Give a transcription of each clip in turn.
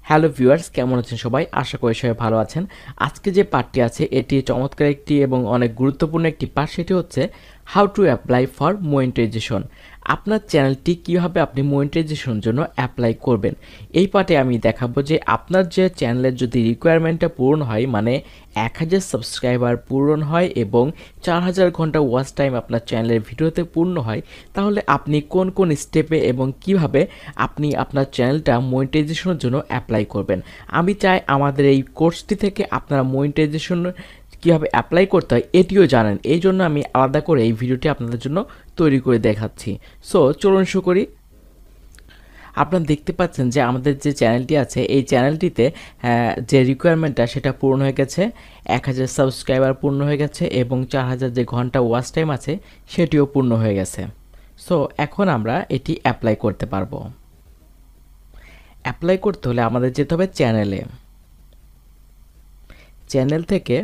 Hello viewers, কেমন আছেন সবাই? আশা করি সবাই ভালো আছেন। আজকে যে পার্টটি আছে এটি চমৎকার একটি এবং অনেক গুরুত্বপূর্ণ একটি পার্ট, সেটি হচ্ছে how to apply for monetization. আপনার চ্যানেলটি কীভাবে আপনি মনিটাইজেশনের জন্য অ্যাপ্লাই করবেন। এই পার্টে আমি দেখাবো যে আপনার যে চ্যানেলের যদি রিকোয়ারমেন্টটা পূরণ হয়, মানে 1000 সাবস্ক্রাইবার পূরণ হয় এবং 4000 ঘন্টা ওয়াচ টাইম আপনার চ্যানেলের ভিডিওতে পূর্ণ হয়, তাহলে আপনি কোন কোন স্টেপে এবং কিভাবে আপনি আপনার চ্যানেলটা মনিটাইজেশনের জন্য অ্যাপ্লাই করবেন। আমি চাই আমাদের এই কোর্সটি থেকে আপনারা মনিটাইজেশন কীভাবে অ্যাপ্লাই করতে হয় এটিও জানেন। এই জন্য আমি আলাদা করে এই ভিডিওটি আপনাদের জন্য তৈরি করে দেখাচ্ছি। সো চলুন শুরু করি। আপনারা দেখতে পাচ্ছেন যে আমাদের যে চ্যানেলটি আছে এই চ্যানেলটিতে যে রিকোয়ারমেন্টটা সেটা পূরণ হয়ে গেছে, 1000 সাবস্ক্রাইবার পূর্ণ হয়ে গেছে এবং 4000 যে ঘন্টা ওয়াচ টাইম আছে সেটিও পূর্ণ হয়ে গেছে। সো এখন আমরা এটি অ্যাপ্লাই করতে পারবো। অ্যাপ্লাই করতে হলে আমাদের যেতে হবে চ্যানেল থেকে।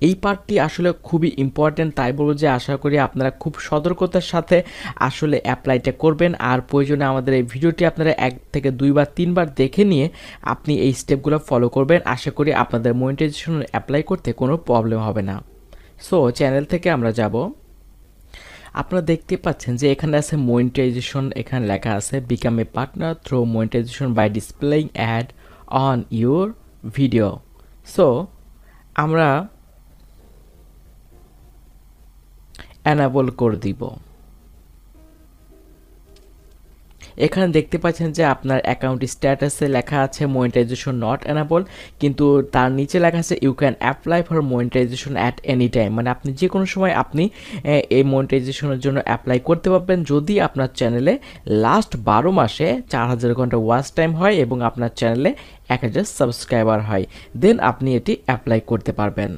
এই পার্টটি আসলে খুবই ইম্পর্ট্যান্ট, তাই বলবো যে আশা করি আপনারা খুব সতর্কতার সাথে আসলে অ্যাপ্লাইটা করবেন। আর প্রয়োজনে আমাদের এই ভিডিওটি আপনারা 1 থেকে 2 বার 3 বার দেখে নিয়ে আপনি এই স্টেপগুলো ফলো করবেন। আশা করি আপনাদের মনিটাইজেশন অ্যাপ্লাই করতে কোনো প্রবলেম হবে না। সো চ্যানেল থেকে আমরা যাব। আপনারা দেখতে পাচ্ছেন যে এখানে আছে মনিটাইজেশন, এখানে লেখা আছে become a partner through monetization by displaying ad on your video. So আমরা অ্যানাবল করে দিব। এখানে দেখতে পাচ্ছেন যে আপনার অ্যাকাউন্ট স্ট্যাটাসে লেখা আছে মনিটাইজেশন নট অ্যানাবল, কিন্তু তার নিচে লেখা আছে you can apply for monetization at any time, মানে আপনি যে কোনো সময় আপনি এই মনিটাইজেশনের জন্য অ্যাপ্লাই করতে পারবেন যদি আপনার চ্যানেলে লাস্ট 12 মাসে 4000 ঘন্টা ওয়াচ টাইম হয় এবং আপনার চ্যানেলে 1000 সাবস্ক্রাইবার হয়, দেন আপনি এটি অ্যাপ্লাই করতে পারবেন।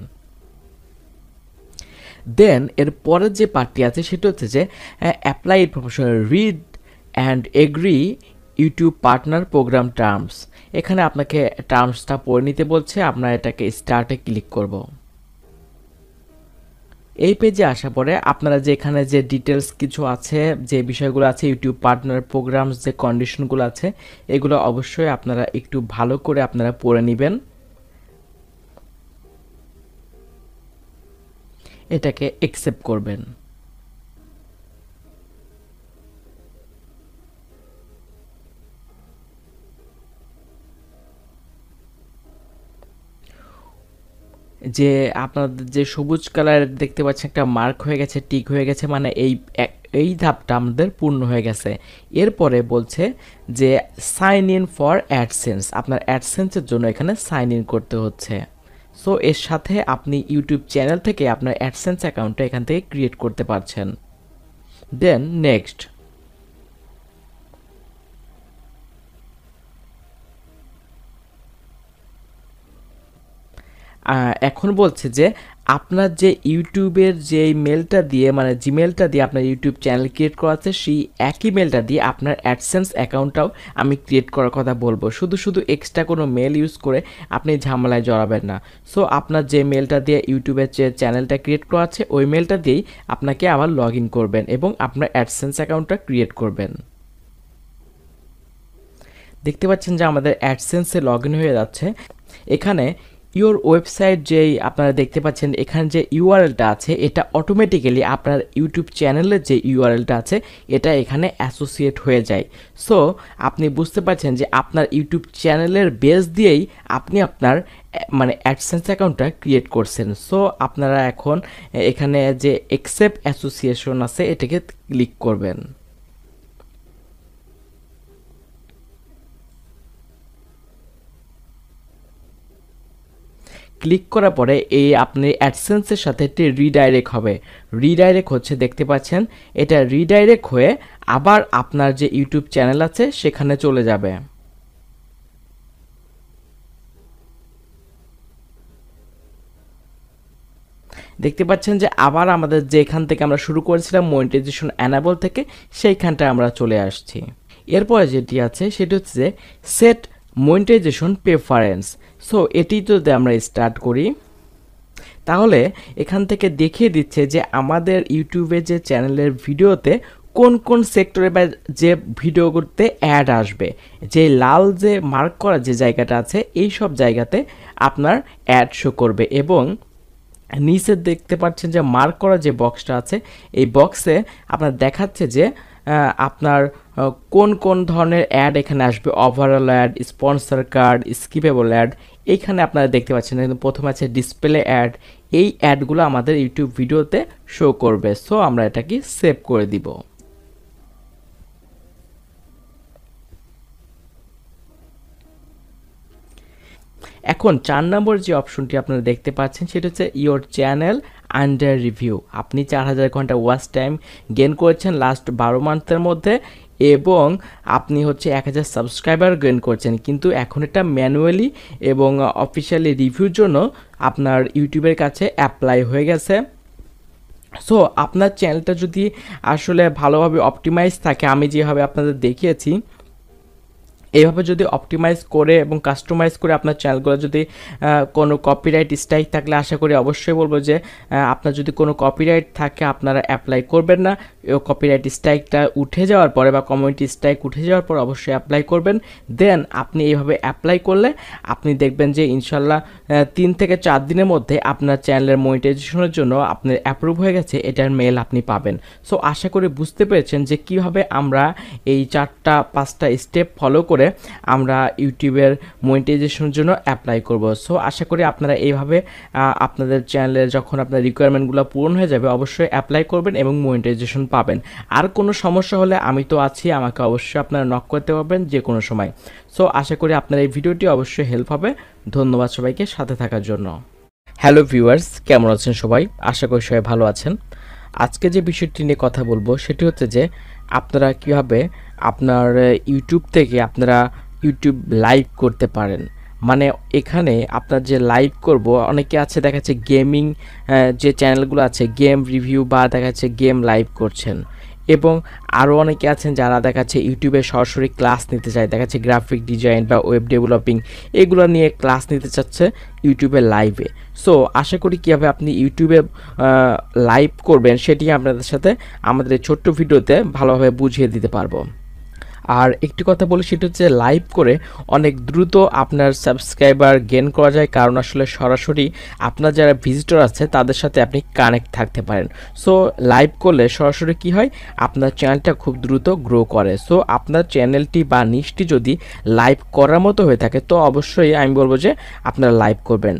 দেন এর পরের যে পার্টটি আছে সেটা হচ্ছে যে apply professional read and agree YouTube partner program terms. এখানে আপনাকে টার্মসটা পড়ে নিতে বলছে, আমরা এটাকে স্টার্টে ক্লিক করব। এই পেজে আসা পরে আপনারা যে এখানে যে ডিটেলস কিছু আছে, যে বিষয়গুলো আছে ইউটিউব পার্টনার প্রোগ্রামস, যে কন্ডিশনগুলো আছে এগুলো অবশ্যই আপনারা একটু ভালো করে আপনারা পড়ে নেবেন। এটাকে অ্যাকসেপ্ট করবেন। যে আপনাদের যে সবুজ কালার দেখতে পাচ্ছেন একটা মার্ক হয়ে গেছে, টিক হয়ে গেছে, মানে এই ধাপটা আমাদের পূর্ণ হয়ে গেছে। এরপরে বলছে যে সাইন ইন ফর অ্যাডসেন্স, আপনার অ্যাডসেন্সের জন্য এখানে সাইন ইন করতে হচ্ছে। সো এর সাথে আপনি ইউটিউব চ্যানেল থেকে আপনার অ্যাডসেন্স অ্যাকাউন্টটা এখান থেকে ক্রিয়েট করতে পারছেন। Then next. এখন বলছে যে আপনার যে ইউটিউবের যে মেলটা দিয়ে, মানে জিমেলটা দিয়ে আপনার ইউটিউব চ্যানেল ক্রিয়েট করা আছে, সেই একই মেলটা দিয়ে আপনার অ্যাডসেন্স অ্যাকাউন্টটাও আমি ক্রিয়েট করার কথা বলবো। শুধু এক্সট্রা কোনো মেল ইউজ করে আপনি ঝামেলায় জড়াবেন না। সো আপনার যে মেলটা দিয়ে ইউটিউবের যে চ্যানেলটা ক্রিয়েট করা আছে ওই মেলটা দিয়েই আপনাকে আবার লগ ইন করবেন এবং আপনার অ্যাডসেন্স অ্যাকাউন্টটা ক্রিয়েট করবেন। দেখতে পাচ্ছেন যে আমাদের অ্যাডসেন্সে লগ ইন হয়ে যাচ্ছে। এখানে ইউর ওয়েবসাইট যেই আপনারা দেখতে পাচ্ছেন, এখানে যে ইউআরএলটা আছে এটা অটোমেটিক্যালি আপনার ইউটিউব চ্যানেলের যে ইউআরএলটা আছে এটা এখানে অ্যাসোসিয়েট হয়ে যায়। সো আপনি বুঝতে পারছেন যে আপনার ইউটিউব চ্যানেলের বেস দিয়েই আপনি আপনার মানে অ্যাডসেন্স অ্যাকাউন্টটা ক্রিয়েট করছেন। সো আপনারা এখন এখানে যে অ্যাকসেপ্ট অ্যাসোসিয়েশন আছে এটাকে ক্লিক করবেন। ক্লিক করার পরে এই আপনি অ্যাডসেন্সের সাথে একটি রিডাইরেক্ট হবে। রিডাইরেক্ট হচ্ছে দেখতে পাচ্ছেন, এটা রিডাইরেক্ট হয়ে আবার আপনার যে ইউটিউব চ্যানেল আছে সেখানে চলে যাবে। দেখতে পাচ্ছেন যে আবার আমাদের যেখান থেকে আমরা শুরু করেছিলাম মনিটাইজেশন অ্যানাবল থেকে, সেইখানটা আমরা চলে আসছি। এরপরে যেটি আছে সেটি হচ্ছে যে সেট মনিটাইজেশন প্রেফারেন্স। সো এটি যদি আমরা স্টার্ট করি তাহলে এখান থেকে দেখিয়ে দিচ্ছে যে আমাদের ইউটিউবে যে চ্যানেলের ভিডিওতে কোন কোন সেক্টরে বা যে ভিডিও করতে অ্যাড আসবে, যে লাল যে মার্ক করা যে জায়গাটা আছে এই সব জায়গাতে আপনার অ্যাড শো করবে। এবং নিচে দেখতে পাচ্ছেন যে মার্ক করা যে বক্সটা আছে এই বক্সে আপনার দেখাচ্ছে যে আপনার কোন কোন ধরনের অ্যাড এখানে আসবে, overall ad, sponsor card, skippable ad. এইখানে আপনারা দেখতে পাচ্ছেন কিন্তু প্রথমে আছে ডিসপ্লে অ্যাড। এই অ্যাডগুলো আমাদের ইউটিউব ভিডিওতে শো করবে। সো আমরা এটাকে সেভ করে দিব। এখন 4 নম্বর যে অপশনটি আপনারা দেখতে পাচ্ছেন সেটা হচ্ছে ইওর চ্যানেল আন্ডার রিভিউ। আপনি 4000 ঘন্টা ওয়াচ টাইম গেইন করেছেন লাস্ট 12 মান্থের মধ্যে এবং আপনি হচ্ছে 1000 সাবস্ক্রাইবার গেইন করছেন, কিন্তু এখন এটা ম্যানুয়ালি এবং অফিসিয়ালি রিভিউর জন্য আপনার ইউটিউবের কাছে অ্যাপ্লাই হয়ে গেছে। সো আপনার চ্যানেলটা যদি আসলে ভালোভাবে অপটিমাইজ থাকে, আমি যেভাবে আপনাদের দেখিয়েছি এইভাবে যদি অপটিমাইজ করে এবং কাস্টমাইজ করে আপনার চ্যানেলগুলো যদি কোনো কপিরাইট স্ট্রাইক থাকলে আশা করি অবশ্যই বলবো যে আপনার যদি কোনো কপিরাইট থাকে আপনারা অ্যাপ্লাই করবেন না। কপিরাইট স্ট্রাইকটা উঠে যাওয়ার পরে বা কমিউনিটি স্ট্রাইক উঠে যাওয়ার পর অবশ্যই অ্যাপ্লাই করবেন। দেন আপনি এইভাবে অ্যাপ্লাই করলে আপনি দেখবেন যে ইনশাল্লাহ 3 থেকে 4 দিনের মধ্যে আপনার চ্যানেলের মনিটাইজেশনের জন্য আপনার অ্যাপ্রুভ হয়ে গেছে এটার মেল আপনি পাবেন। সো আশা করি বুঝতে পেরেছেন যে কীভাবে আমরা এই 4-5টা স্টেপ ফলো করে আমরা ইউটিউবের মনিটাইজেশনের জন্য অ্যাপ্লাই করব। সো আশা করি আপনারা এইভাবে আপনাদের চ্যানেলের যখন আপনার রিকোয়ারমেন্টগুলো পূরণ হয়ে যাবে অবশ্যই অ্যাপ্লাই করবেন এবং মনিটাইজেশন পাবেন। আর কোনো সমস্যা হলে আমি তো আছি, আমাকে অবশ্যই আপনারা নক করতে পারবেন যে কোনো সময়। সো আশা করি আপনার এই ভিডিওটি অবশ্যই হেল্প হবে। ধন্যবাদ সবাইকে সাথে থাকার জন্য। হ্যালো ভিউয়ার্স, কেমন আছেন সবাই? আশা করি সবাই ভালো আছেন। আজকে যে বিষয়টি নিয়ে কথা বলবো সেটি হচ্ছে যে আপনারা কীভাবে আপনার ইউটিউব থেকে আপনারা ইউটিউব লাইভ করতে পারেন। মানে এখানে আপনার যে লাইভ করব, অনেকে আছে দেখা যাচ্ছে গেমিং যে চ্যানেলগুলো আছে গেম রিভিউ বা দেখা যাচ্ছে গেম লাইভ করছেন, এবং আরও অনেকে আছেন যারা দেখা যাচ্ছে ইউটিউবে সরাসরি ক্লাস নিতে চায়, দেখা যাচ্ছে গ্রাফিক ডিজাইন বা ওয়েব ডেভেলপিং এগুলো নিয়ে ক্লাস নিতে চাচ্ছে ইউটিউবে লাইভে। সো আশা করি কীভাবে আপনি ইউটিউবে লাইভ করবেন সেটি আপনাদের সাথে আমাদের এই ছোট্ট ভিডিওতে ভালোভাবে বুঝিয়ে দিতে পারবো। আর একটি কথা বলি সেটা হচ্ছে লাইভ করে অনেক দ্রুত আপনার সাবস্ক্রাইবার গেইন করা যায়, কারণ আসলে সরাসরি আপনার যারা ভিজিটর আছে তাদের সাথে আপনি কানেক্ট থাকতে পারেন। সো লাইভ করলে সরাসরি কি হয়, আপনার চ্যানেলটা খুব দ্রুত গ্রো করে। সো আপনার চ্যানেলটি বা নিশটি যদি লাইভ করার মতো হয়ে থাকে তো অবশ্যই আমি বলবো যে আপনারা লাইভ করবেন।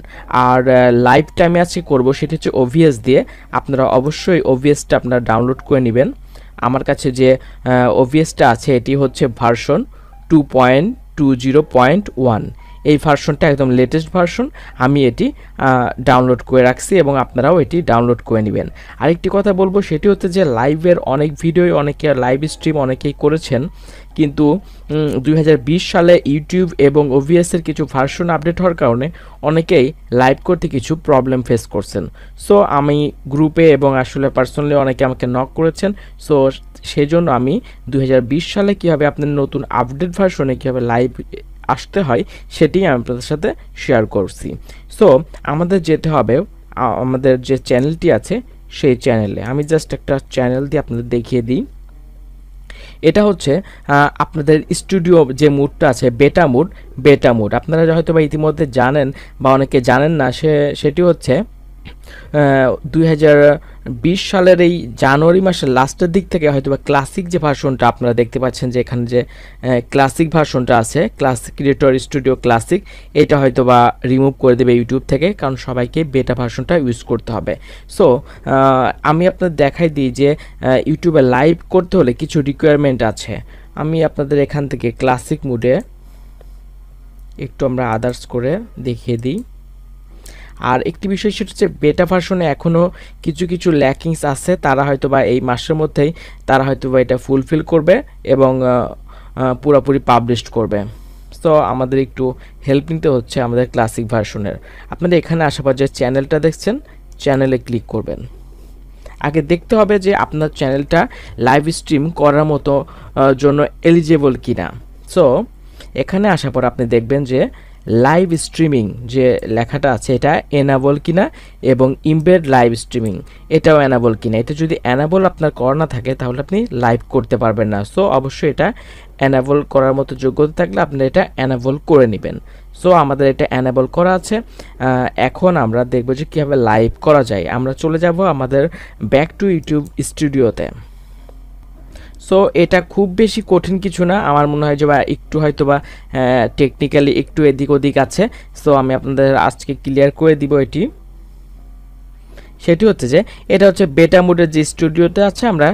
আর লাইভ টাইমে আজকে করবো সেটি হচ্ছে OBS দিয়ে। আপনারা অবশ্যই OBSটা আপনারা ডাউনলোড করে নেবেন। আমার কাছে যে OBSটা আছে এটি হচ্ছে ভার্সন 2.20.1। এই ভার্সনটা একদম লেটেস্ট ভার্সন, আমি এটি ডাউনলোড করে রাখছি এবং আপনারাও এটি ডাউনলোড করে নেবেন। আরেকটি কথা বলবো সেটি হচ্ছে যে লাইভের অনেক ভিডিও অনেকে লাইভ স্ট্রিম অনেকেই করেছেন, কিন্তু 2020 সালে ইউটিউব এবং OBSের কিছু ভার্সন আপডেট হওয়ার কারণে অনেকেই লাইভ করতে কিছু প্রবলেম ফেস করছেন। সো আমি গ্রুপে এবং আসলে পার্সোনালি অনেকে আমাকে নক করেছেন। সো সেজন্য আমি 2020 সালে কীভাবে আপনার নতুন আপডেট ভার্সনে কীভাবে লাইভ আসতে হয় সেটি আমি আপনাদের সাথে শেয়ার করছি। সো আমাদের যেতে হবে আমাদের যে চ্যানেলটি আছে সেই চ্যানেলে। আমি জাস্ট একটা চ্যানেল দিয়ে আপনাদের দেখিয়ে দিই। এটা হচ্ছে আপনাদের স্টুডিও যে মুডটা আছে বেটা মুড আপনারা হয়তো বা ইতিমধ্যে জানেন বা অনেকে জানেন না, সেটি হচ্ছে 2020 সালের এই জানুয়ারি মাসের লাস্টের দিক থেকে হয়তোবা ক্লাসিক যে ভার্সনটা আপনারা দেখতে পাচ্ছেন যে এখানে যে ক্লাসিক ভার্সনটা আছে ক্লাসিক ক্রিয়েটর স্টুডিও ক্লাসিক, এটা হয়তোবা রিমুভ করে দেবে ইউটিউব থেকে, কারণ সবাইকে বেটা ভার্সনটা ইউজ করতে হবে। সো আমি আপনাদের দেখাই দিই যে ইউটিউবে লাইভ করতে হলে কিছু রিকোয়ারমেন্ট আছে। আমি আপনাদের এখান থেকে ক্লাসিক মুডে একটু আমরা আদার্স করে দেখিয়ে দিই। আর একটি বিষয় সেটা হচ্ছে বেটা ভার্সনে এখনও কিছু ল্যাকিংস আছে, তারা হয়তো বা এই মাসের মধ্যেই তারা হয়তো বা এটা ফুলফিল করবে এবং পুরোপুরি পাবলিশ করবে। সো আমাদের একটু হেল্প নিতে হচ্ছে আমাদের ক্লাসিক ভার্সনের। আপনারা এখানে আসার পর যে চ্যানেলটা দেখছেন চ্যানেলে ক্লিক করবেন। আগে দেখতে হবে যে আপনার চ্যানেলটা লাইভ স্ট্রিম করার মতো জন্য এলিজিবল কিনা। সো এখানে আসার পর আপনি দেখবেন যে লাইভ স্ট্রিমিং যে লেখাটা আছে এটা এনাবল কিনা এবং ইমবেড লাইভ স্ট্রিমিং এটাও এনাবল কিনা। এটা যদি এনাবল আপনার করা না থাকে তাহলে আপনি লাইভ করতে পারবেন না। সো অবশ্যই এটা এনাবল করার মতো যোগ্যতা থাকলে আপনি এটা এনাবল করে নেবেন। সো আমাদের এটা এনাবল করা আছে। এখন আমরা দেখব যে কীভাবে লাইভ করা যায়। আমরা চলে যাব আমাদের ব্যাক টু ইউটিউব স্টুডিওতে। সো এটা খুব বেশি কঠিন কিছু না, আমার মনে হয় যে বা একটু হয়তো বা টেকনিক্যালি একটু এদিক ওদিক আছে। সো আমি আপনাদের আজকে ক্লিয়ার করে দিব এটি। সেটি হচ্ছে যে এটা হচ্ছে বেটা মোডের যে স্টুডিওতে আছে, আমরা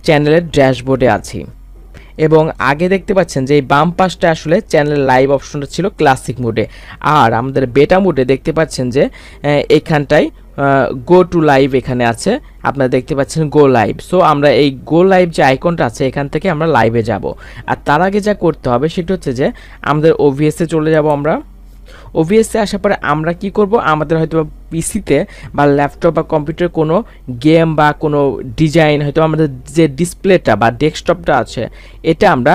চ্যানেলের ড্যাশবোর্ডে আছি এবং আগে দেখতে পাচ্ছেন যে এই বাম পাশটা আসলে চ্যানেল লাইভ অপশনটা ছিল ক্লাসিক মোডে, আর আমাদের বেটা মোডে দেখতে পাচ্ছেন যে এখানটায় গো টু লাইভ এখানে আছে, আপনারা দেখতে পাচ্ছেন গো লাইভ। সো আমরা এই গো লাইভ যে আইকনটা আছে এখান থেকে আমরা লাইভে যাব। আর তার আগে যা করতে হবে সেটা হচ্ছে যে আমাদের ওভিএসে চলে যাব। আমরা ওভিএসে আসার পরে আমরা কি করব, আমাদের হয়তো পিসিতে বা ল্যাপটপ বা কম্পিউটার কোনো গেম বা কোনো ডিজাইন হয়তো আমাদের যে ডিসপ্লেটা বা ডেস্কটপটা আছে এটা আমরা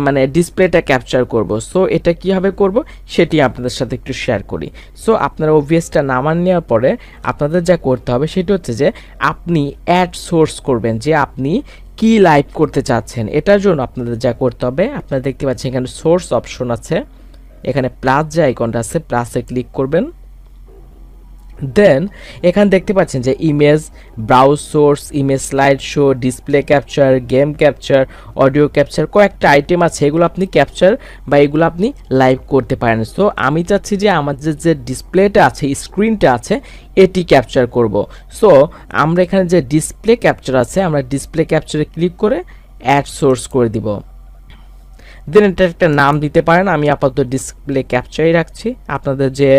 মানে ডিসপ্লেটা ক্যাপচার করব। সো এটা কীভাবে করব সেটি আপনাদের সাথে একটু শেয়ার করি। সো আপনারা ওভিএসটা নামান নেওয়ার পরে আপনাদের যা করতে হবে সেটা হচ্ছে যে আপনি অ্যাড সোর্স করবেন যে আপনি কি লাইভ করতে চাচ্ছেন। এটার জন্য আপনাদের যা করতে হবে, আপনারা দেখতে পাচ্ছেন এখানে সোর্স অপশন আছে, এখানে প্লাস যে আইকনটা আছে প্লাসে ক্লিক করবেন। দেন এখানে দেখতে পাচ্ছেন যে image, browse source, image slide show, display capture, game capture, audio capture, কয়েকটা আইটেম আছে, এগুলো আপনি ক্যাপচার বা এগুলো আপনি লাইভ করতে পারেন। সো আমি চাচ্ছি যে আমাদের যে ডিসপ্লেটা আছে, স্ক্রিনটা আছে, এটি ক্যাপচার করব। সো আমরা এখানে যে ডিসপ্লে ক্যাপচার আছে, আমরা ডিসপ্লে ক্যাপচারে ক্লিক করে অ্যাড সোর্স করে দিব। দেন এটা একটা নাম দিতে পারেন, আমি আপাতত ডিসপ্লে ক্যাপচারই রাখছি, আপনাদের যে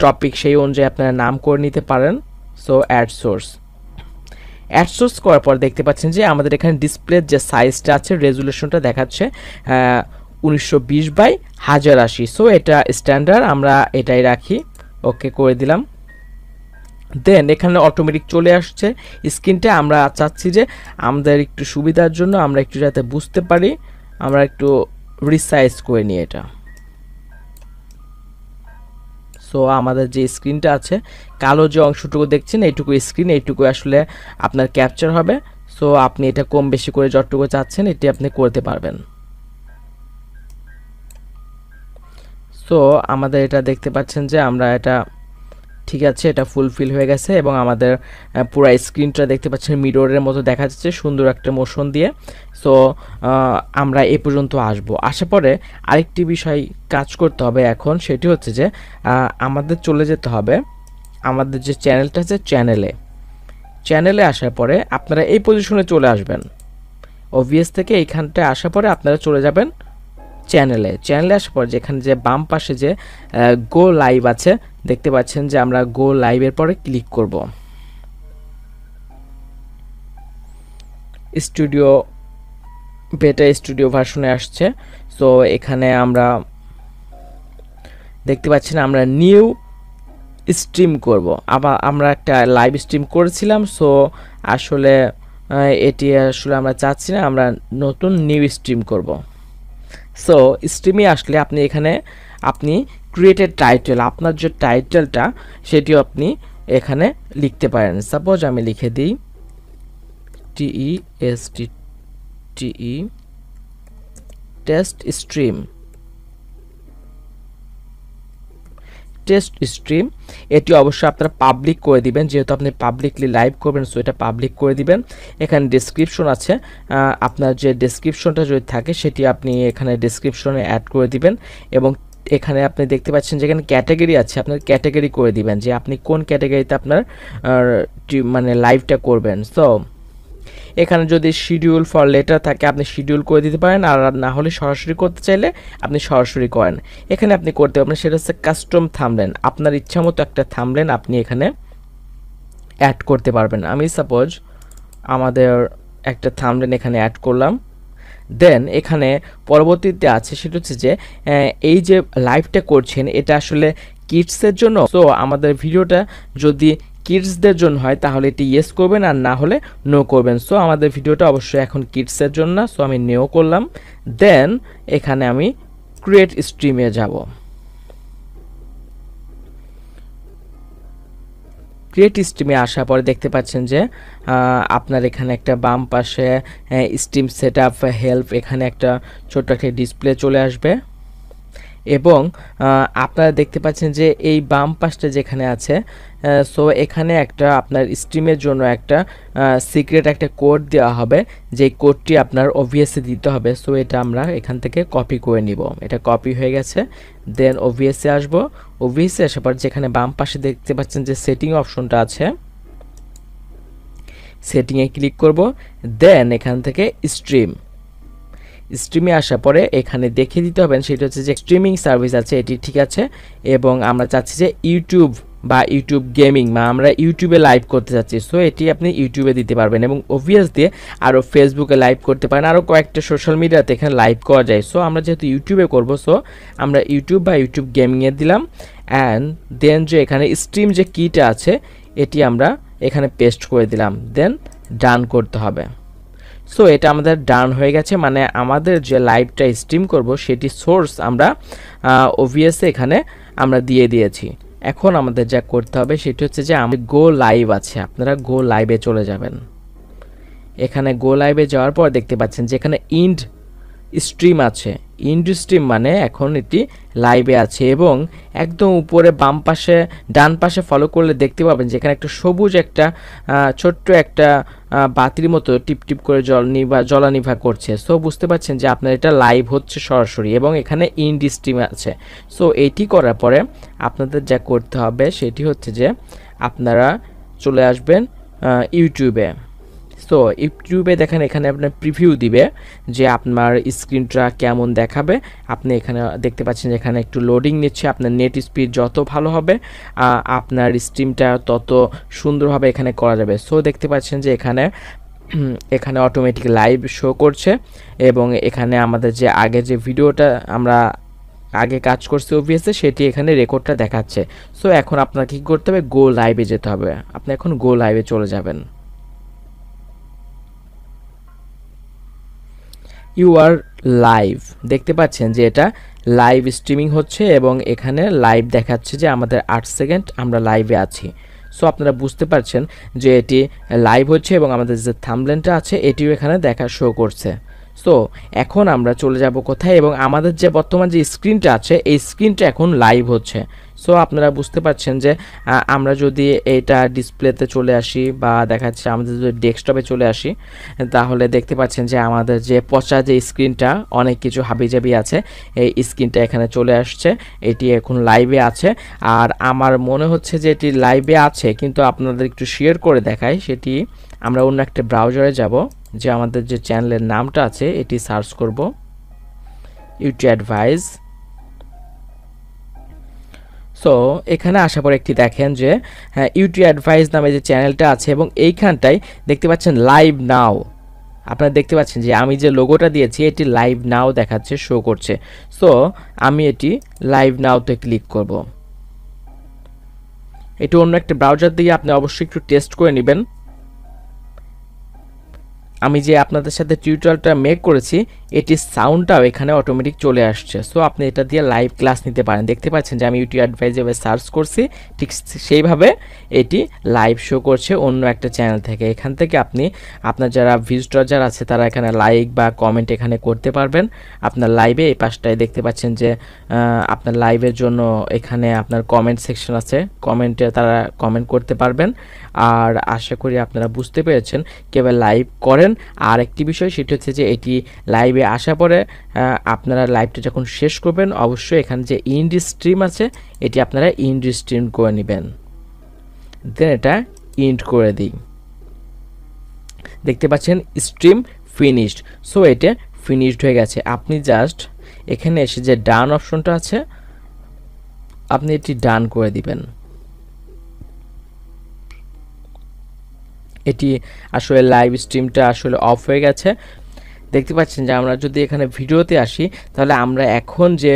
টপিক সেই অনুযায়ী আপনারা নাম করে নিতে পারেন। সো অ্যাড সোর্স করার পর দেখতে পাচ্ছেন যে আমাদের এখানে ডিসপ্লের যে সাইজটা আছে, রেজুলেশনটা দেখাচ্ছে 1920x1080। সো এটা স্ট্যান্ডার্ড, আমরা এটাই রাখি, ওকে করে দিলাম। দেন এখানে অটোমেটিক চলে আসছে স্ক্রিনটা। আমরা চাচ্ছি যে আমাদের একটু সুবিধার জন্য আমরা একটু যাতে বুঝতে পারি, আমরা একটু রিসাইজ করে নিই এটা। সো আমাদের যে স্ক্রিনটা আছে, কালো যে অংশটুকু দেখছেন এইটুকু স্ক্রিন, এইটুকু আসলে আপনার ক্যাপচার হবে। সো আপনি এটা কম বেশি করে যতটুকু চাচ্ছেন এটি আপনি করতে পারবেন। সো আমাদের এটা দেখতে পাচ্ছেন যে আমরা এটা ঠিক আছে, এটা ফুলফিল হয়ে গেছে এবং আমাদের পুরো স্ক্রিনটা দেখতে পাচ্ছেন মিররের মতো দেখা যাচ্ছে সুন্দর একটা মোশন দিয়ে। সো আমরা এ পর্যন্ত আসার পরে আরেকটি বিষয় কাজ করতে হবে এখন, সেটি হচ্ছে যে আমাদের চলে যেতে হবে আমাদের যে চ্যানেলটা আছে চ্যানেলে আসার পরে আপনারা এই পজিশনে চলে আসবেন। ওভিএস থেকে এইখানটায় আসার পরে আপনারা চলে যাবেন চ্যানেলে আসার পর যেখানে যে বাম পাশে যে গো লাইভ আছে দেখতে পাচ্ছেন যে আমরা গো লাইভের পরে ক্লিক করব। বেটা স্টুডিও ভার্সনে আসছে। সো এখানে আমরা দেখতে পাচ্ছেন আমরা নিউ স্ট্রিম করব। আবার আমরা একটা লাইভ স্ট্রিম করেছিলাম, সো আসলে এটি আসলে আমরা চাচ্ছি না, আমরা নতুন নিউ স্ট্রিম করব। সো স্ট্রিমে আসলে আপনি এখানে আপনি ক্রিয়েটেড টাইটেল, আপনার যে টাইটেলটা সেটিও আপনি এখানে লিখতে পারেন। সাপোজ আমি লিখে দিই টেস্ট স্ট্রিম। এটি অবশ্যই আপনারা পাবলিক করে দিবেন, যেহেতু আপনি পাবলিকলি লাইভ করবেন। সো এটা পাবলিক করে দিবেন। এখানে ডেসক্রিপশন আছে, আপনার যে ডেসক্রিপশনটা যদি থাকে সেটি আপনি এখানে ডেসক্রিপশনে অ্যাড করে দিবেন এবং এখানে আপনি দেখতে পাচ্ছেন যেখানে ক্যাটাগরি আছে, আপনার ক্যাটাগরি করে দিবেন যে আপনি কোন ক্যাটাগরিতে আপনার মানে লাইভটা করবেন। সো এখানে যদি শিডিউল ফর লেটার থাকে আপনি শিডিউল করে দিতে পারেন, আর না হলে সরাসরি করতে চাইলে আপনি সরাসরি করেন। এখানে আপনি করতে পারবেন সেটা হচ্ছে কাস্টম থাম্বনেল, আপনার ইচ্ছা মতো একটা থাম্বনেল আপনি এখানে অ্যাড করতে পারবেন। আমি সাপোজ আমাদের একটা থাম্বনেল এখানে অ্যাড করলাম। দেন এখানে পরবর্তীতে আছে সেটা হচ্ছে যে এই যে লাইভটা করছেন এটা আসলে কিডসের জন্য। সো আমাদের ভিডিওটা যদি কিডসদের জন্য হয় তাহলে এটি ইয়েস করবেন, আর না হলে নো করবেন। সো আমাদের ভিডিওটা অবশ্যই এখন কিডসের জন্য না, সো আমি নো করলাম। দেন এখানে আমি ক্রিয়েট স্ট্রিমে যাব। ক্রিয়েট স্ট্রিমে আসার পরে দেখতে পাচ্ছেন যে আপনার এখানে একটা বাম পাশে স্ট্রিম সেটআপ হেল্প এখানে একটা ছোট্ট একটা ডিসপ্লে চলে আসবে এবং আপনারা দেখতে পাচ্ছেন যে এই বাম পাশটা যেখানে আছে সো এখানে একটা আপনার স্ট্রিমের জন্য একটা সিক্রেট একটা কোড দেওয়া হবে, যে কোডটি আপনার ওভিএসে দিতে হবে। সো এটা আমরা এখান থেকে কপি করে নিব। এটা কপি হয়ে গেছে, দেন ওভিএসে আসবো। ওভিএসে আসার পর যেখানে বাম পাশে দেখতে পাচ্ছেন যে সেটিং অপশনটা আছে, সেটিংয়ে ক্লিক করব। দেন এখান থেকে স্ট্রিমে আসার পরে এখানে দেখিয়ে দিতে হবে সেটা হচ্ছে যে স্ট্রিমিং সার্ভিস আছে এটি ঠিক আছে, এবং আমরা চাচ্ছি যে ইউটিউব বা ইউটিউব গেমিং বা আমরা ইউটিউবে লাইভ করতে চাচ্ছি। সো এটি আপনি ইউটিউবে দিতে পারবেন এবং ওভিএস দিয়ে আরও ফেসবুকে লাইভ করতে পারেন, আরও কয়েকটা সোশ্যাল মিডিয়াতে এখানে লাইভ করা যায়। সো আমরা যেহেতু ইউটিউবে করব, সো আমরা ইউটিউব বা ইউটিউব গেমিংয়ে দিলাম। অ্যান্ড দেন যে এখানে স্ট্রিম যে কিটা আছে এটি আমরা এখানে পেস্ট করে দিলাম, দেন ডান করতে হবে। সো এটা আমাদের ডান হয়ে গেছে, মানে আমাদের যে লাইভটা স্ট্রিম করব সেটি সোর্স আমরা ওভিএসে এখানে আমরা দিয়ে দিয়েছি। এখন আমাদের যা করতে হবে সেটি হচ্ছে যে আমাদের গো লাইভ আছে, আপনারা গো লাইভে চলে যাবেন। এখানে গো লাইভে যাওয়ার পর দেখতে পাচ্ছেন যে এখানে ইন্ড স্ট্রিম আছে। ইন্ড স্ট্রিম মানে এখন এটি লাইভে আছে এবং একদম উপরে বাম পাশে ডান পাশে ফলো করলে দেখতে পাবেন যে এখানে একটা সবুজ একটা ছোট্ট একটা বাতির মতো টিপ টিপ করে জলানিভা করছে। সো বুঝতে পারছেন যে আপনার এটা লাইভ হচ্ছে সরাসরি এবং এখানে ইন্ড স্ট্রিম আছে। সো এইটি করার পরে আপনাদের যা করতে হবে সেটি হচ্ছে যে আপনারা চলে আসবেন ইউটিউবে। সো ইউটিউবে দেখেন এখানে আপনার প্রিভিউ দিবে যে আপনার স্ক্রিনটা কেমন দেখাবে। আপনি এখানে দেখতে পাচ্ছেন যে এখানে একটু লোডিং নিচ্ছে। আপনার নেট স্পিড যত ভালো হবে আপনার স্ট্রিমটা তত সুন্দরভাবে এখানে করা যাবে। সো দেখতে পাচ্ছেন যে এখানে অটোমেটিক লাইভ শো করছে এবং এখানে আমাদের যে আগে যে ভিডিওটা আমরা আগে কাজ করছি ওভিএসে সেটি এখানে রেকর্ডটা দেখাচ্ছে। সো এখন আপনাকে কী করতে হবে, গো লাইভে যেতে হবে। আপনি এখন গো লাইভে চলে যাবেন। ইউ আর লাইভ, দেখতে পাচ্ছেন যে এটা লাইভ স্ট্রিমিং হচ্ছে এবং এখানে লাইভ দেখাচ্ছে যে আমাদের 8 সেকেন্ড আমরা লাইভে আছি। সো আপনারা বুঝতে পারছেন যে এটি লাইভ হচ্ছে এবং আমাদের যে থাম্বনেলটা আছে এটিও এখানে শো করছে। সো এখন আমরা চলে যাব কোথায়, এবং আমাদের যে বর্তমান যে স্ক্রিনটা আছে এই স্ক্রিনটা এখন লাইভ হচ্ছে। সো আপনারা বুঝতে পারছেন যে আমরা যদি এটা ডিসপ্লেতে চলে আসি বা দেখা যাচ্ছে আমাদের যদি ডেস্কটপে চলে আসি তাহলে দেখতে পাচ্ছেন যে আমাদের যে পচা যে স্ক্রিনটা অনেক কিছু হাবিজাবি আছে এই স্ক্রিনটা এখানে চলে আসছে, এটি এখন লাইভে আছে। আর আমার মনে হচ্ছে যে এটি লাইভে আছে, কিন্তু আপনাদের একটু শেয়ার করে দেখাই। সেটি আমরা অন্য একটা ব্রাউজারে যাব, যে আমাদের যে চ্যানেলের নামটা আছে এটি সার্চ করব ইউটিউব অ্যাডভাইস। সো এখানে আসার পর একটি দেখেন যে ইউটিউব অ্যাডভাইস নামে যে চ্যানেলটা আছে এবং এইখানটায় দেখতে পাচ্ছেন লাইভ নাও। আপনারা দেখতে পাচ্ছেন যে আমি যে লোগোটা দিয়েছি এটি লাইভ নাও দেখাচ্ছে, শো করছে। সো আমি এটি লাইভ নাওতে ক্লিক করব। এটি অন্য একটা ব্রাউজার দিয়ে আপনি অবশ্যই একটু টেস্ট করে নেবেন। আমি যে আপনাদের সাথে টিউটোরিয়ালটা মেক করেছি এটির সাউন্ডটাও এখানে অটোমেটিক চলে আসছে। সো আপনি এটা দিয়ে লাইভ ক্লাস নিতে পারেন। দেখতে পাচ্ছেন যে আমি ইউটিউব অ্যাডভাইস যেভাবে সার্চ করছি ঠিক সেইভাবে এটি লাইভ শো করছে অন্য একটা চ্যানেল থেকে। এখান থেকে আপনি আপনার যারা ভিজিটর যারা আছে তারা এখানে লাইক বা কমেন্ট এখানে করতে পারবেন। আপনার লাইভে এই পাশটায় দেখতে পাচ্ছেন যে আপনার লাইভের জন্য এখানে আপনার কমেন্ট সেকশন আছে, কমেন্টে তারা কমেন্ট করতে পারবেন। আর আশা করি আপনারা বুঝতে পেরেছেন কীভাবে লাইভ করেন। আর একটি বিষয় সেটি হচ্ছে যে এটি লাইভে আসার পরে আপনারা লাইভটা যখন শেষ করবেন অবশ্যই এখানে যে ইন্ড স্ট্রিম আছে এটি আপনারা ইন্ড স্ট্রিম করে নেবেন। দেন এটা ইন্ড করে দিই। দেখতে পাচ্ছেন স্ট্রিম ফিনিশড। সো এটা ফিনিশড হয়ে গেছে। আপনি জাস্ট এখানে এসে যে ডান অপশনটা আছে আপনি এটি ডান করে দিবেন। এটি আসলে লাইভ স্ট্রিমটা আসলে অফ হয়ে গেছে। দেখতে পাচ্ছেন যে আমরা যদি এখানে ভিডিওতে আসি তাহলে আমরা এখন যে